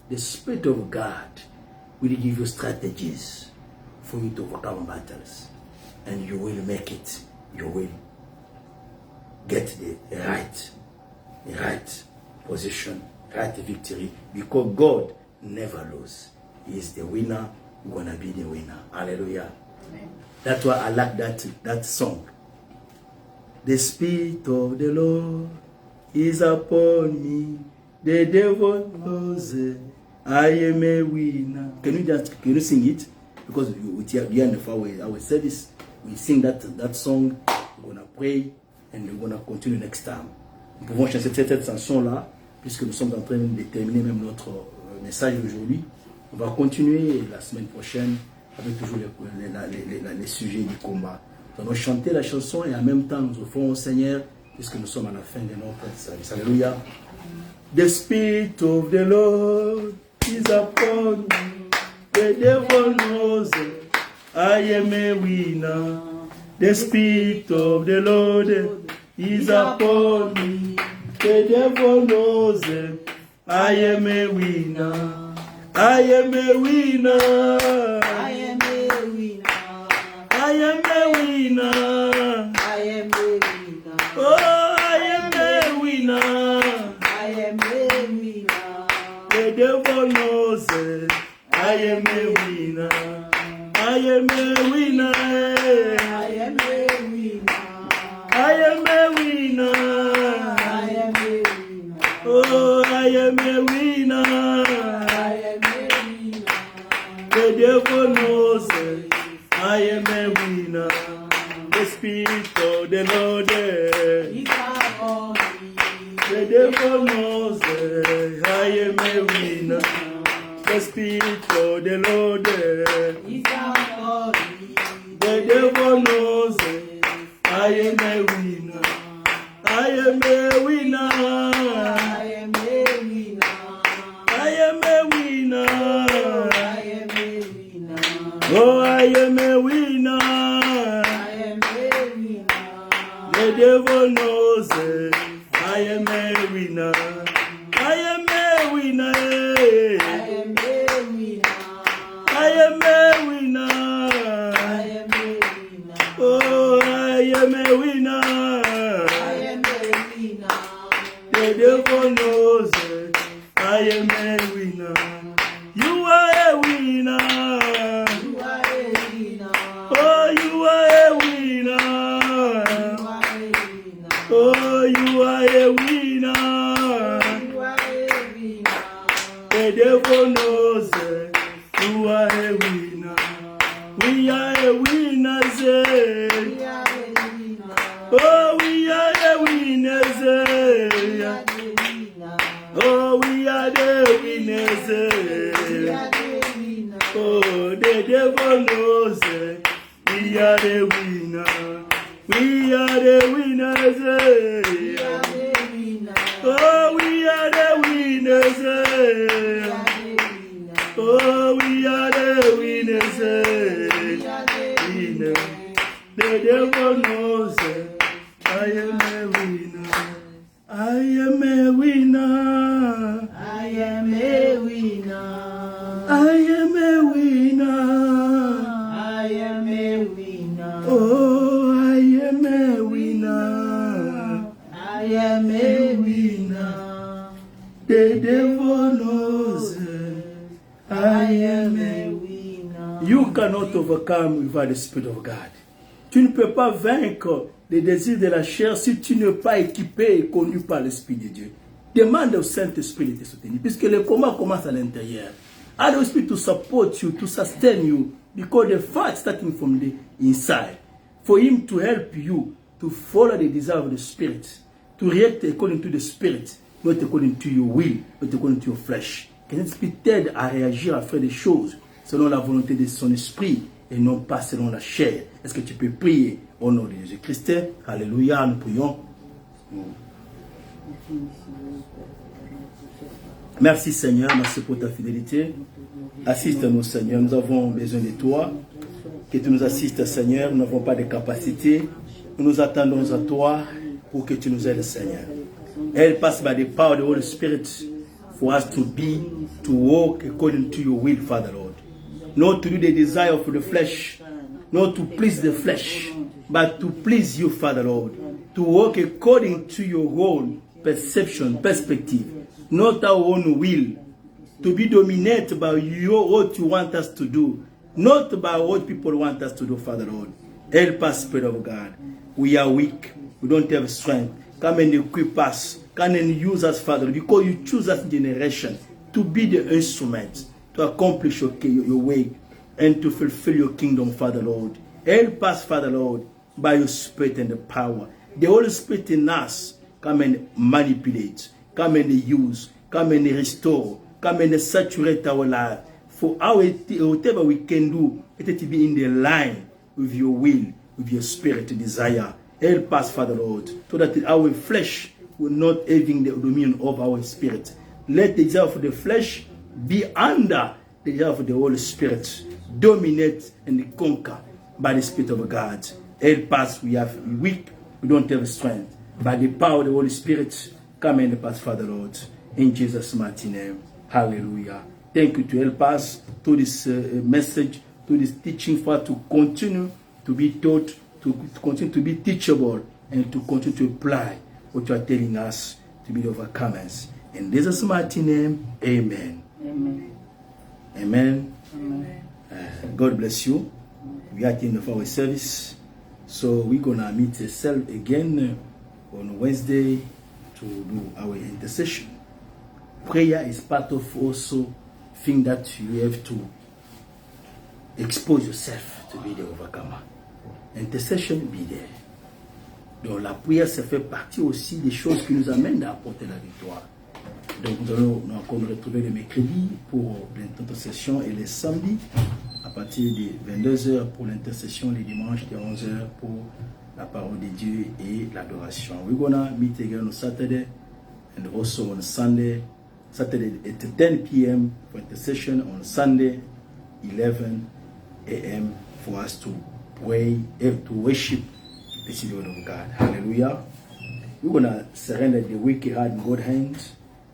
the Spirit of God will give you strategies for you to overcome battles. And you will make it. You will get the right position, right victory, because God never loses. He is the winner, gonna be the winner. Hallelujah. Amen. That's why I like that song. The Spirit of the Lord is upon me. The devil knows I am a winner. Can you sing it? Because we are in our service, we sing that song. We're gonna pray and we're gonna continue next time. Nous pouvons chanter cette chanson-là, puisque nous sommes en train de terminer même notre message aujourd'hui. On va continuer la semaine prochaine avec toujours les sujets du combat. Nous allons chanter la chanson et en même temps nous offrons au Seigneur, puisque nous sommes à la fin de notre service. Alléluia. The Spirit of the Lord is upon me. The devil knows I am a winner. The Spirit of the Lord is upon me. The devil knows I am a winner. I am a winner. I am a winner. I am a winner. I am a winner. Oh, I am a winner. I am a winner. The devil knows I am a winner. I am a winner. I am a winner. I am a winner. I am a winner. Oh, I am a winner. I am a winner. The devil knows I am a winner. The Spirit of the Lord Is upon me. the devil knows I am a winner. The Spirit of the Lord Is upon me. the devil knows I am a winner. I am a winner. I am a winner. I am a winner. I am a winner. Oh, I am a winner. I am a winner. The devil knows I am a winner. I am a winner. I am a winner. I am a winner. I am a winner. Oh, I am a winner. I am a winner. The devil knows I am a winner. You are a winner. You are a winner. Oh, you are a winner. You are a winner. Oh, you are a winner. You are a winner. The devil knows you are a winner. We are a winners. We are a winner. Oh, we are a winners. We are the winner. Oh, we are the winners. We are the winner. Oh, the devil knows we are the winner. We are the winners. We are the winner. Oh, we are the winners. We are the winner. Oh, we are the winners. We are the Winner. The devil knows I am a winner. I am a winner. I am a winner. I am a winner. I am a winner. Oh, I am a winner. I am a winner. The devil knows I am a winner. You cannot overcome without the Spirit of God. Tu ne peux pas vaincre les désirs de la chair si tu n'es pas équipé et connu par l'Esprit de Dieu. Demande au Saint-Esprit de te soutenir, puisque le combat commence à l'intérieur. Ask the Spirit to support you, to sustain you, because the fight starting from the inside. For Him to help you to follow the desire of the Spirit, to react according to the Spirit, not according to your will, not according to your flesh. Que l'Esprit t'aide à réagir, à faire des choses selon la volonté de son esprit et non pas selon la chair. Est-ce que tu peux prier au nom de Jésus-Christ? Alléluia, nous prions. Merci Seigneur, merci pour ta fidélité. Assiste-nous Seigneur, nous avons besoin de toi. Que tu nous assistes Seigneur, nous n'avons pas de capacité. Nous Nous nous attendons à toi pour que tu nous aides, Seigneur. Help us by the power of the Holy Spirit for us to walk according to your will, Father Lord. Not to do the desire of the flesh, not to please the flesh, but to please you, Father Lord. To walk according to your own perception, perspective, not our own will. To be dominated by what you want us to do, not by what people want us to do, Father Lord. Help us, Spirit of God. We are weak. We don't have strength. Come and equip us. Come and use us, Father, because you choose us generation to be the instrument to accomplish your way and to fulfill your kingdom, Father Lord. Help us, Father Lord, by your Spirit and the power. The Holy Spirit in us, come and manipulate, come and use, come and restore, come and saturate our life. For whatever we can do, let it be in the line with your will, with your spirit desire. Help us, Father Lord, so that our flesh will not having the dominion of our spirit. Let the desire of the flesh be under the desire of the Holy Spirit. Dominate and conquer by the Spirit of God. Help us, we are weak, we don't have strength. By the power of the Holy Spirit, come and help us, Father Lord. In Jesus' mighty name. Hallelujah. Thank you to help us to this message, to this teaching, for to continue to be taught, to continue to be teachable, and to continue to apply what you are telling us to be the overcomers. In Jesus' mighty name, amen. Amen. Amen. Amen. God bless you. We are at the end of our service. So we're going to meet ourselves again on Wednesday to do our intercession. Prayer is part of also thing that you have to expose yourself to be the overcomer. Intercession, be there. Donc la prière, ça fait partie aussi des choses qui nous amènent à apporter la victoire. Donc nous allons encore nous retrouver le mercredi pour l'intercession et les samedis à partir de 22h pour l'intercession, les dimanches de 11h pour la parole de Dieu et l'adoration. We're gonna meet again on Saturday and also on Sunday. Saturday at 10 p.m. for intercession, on Sunday 11 a.m. for us to pray, to worship the word of God. Hallelujah. We're going to surrender the week ahead in God's hands.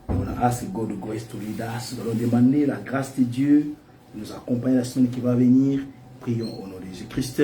We're going to ask God the grace to lead us. Nous allons demander la grâce de Dieu de nous accompagner la semaine qui va venir. Prions au nom de Jésus-Christ.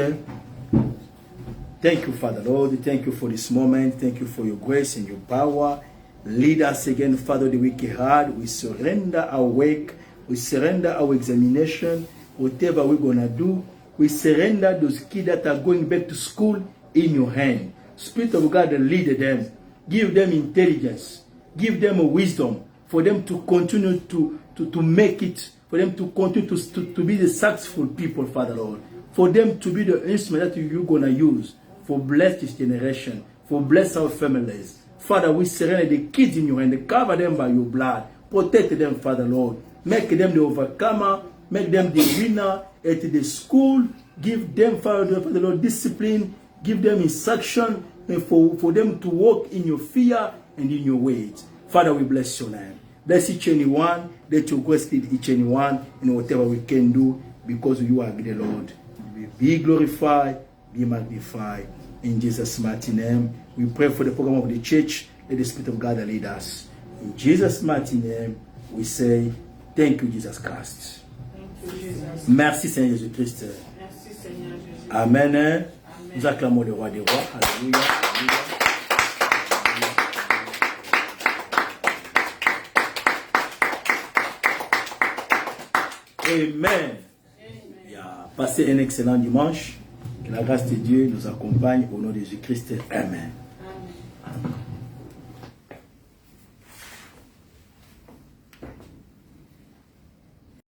Thank you, Father Lord. Thank you for this moment. Thank you for your grace and your power. Lead us again, Father, the week ahead. We surrender our work. We surrender our examination. Whatever we're going to do, we surrender those kids that are going back to school in your hand. Spirit of God, lead them. Give them intelligence. Give them a wisdom for them to continue to make it. For them to continue to be the successful people, Father Lord. For them to be the instrument that you're going to use. For bless this generation. For bless our families. Father, we surrender the kids in your hand. Cover them by your blood. Protect them, Father Lord. Make them the overcomer. Make them the winner at the school. Give them, Father Lord, discipline. Give them instruction. And for them to walk in your fear and in your ways. Father, we bless your name. Bless each and one. Let your grace lead each and one in whatever we can do. Because you are the Lord. Be glorified. Be magnified. In Jesus' mighty name. We pray for the program of the church. Let the Spirit of God lead us. In Jesus' mighty name, we say, thank you, Jesus Christ. Thank you, Jesus. Merci, Seigneur Jésus-Christ. Merci, Seigneur Jésus. Amen. Amen. Nous acclamons le roi des rois. Alléluia. Amen. Passez un excellent dimanche. Que la grâce de Dieu nous accompagne au nom de Jésus-Christ. Amen.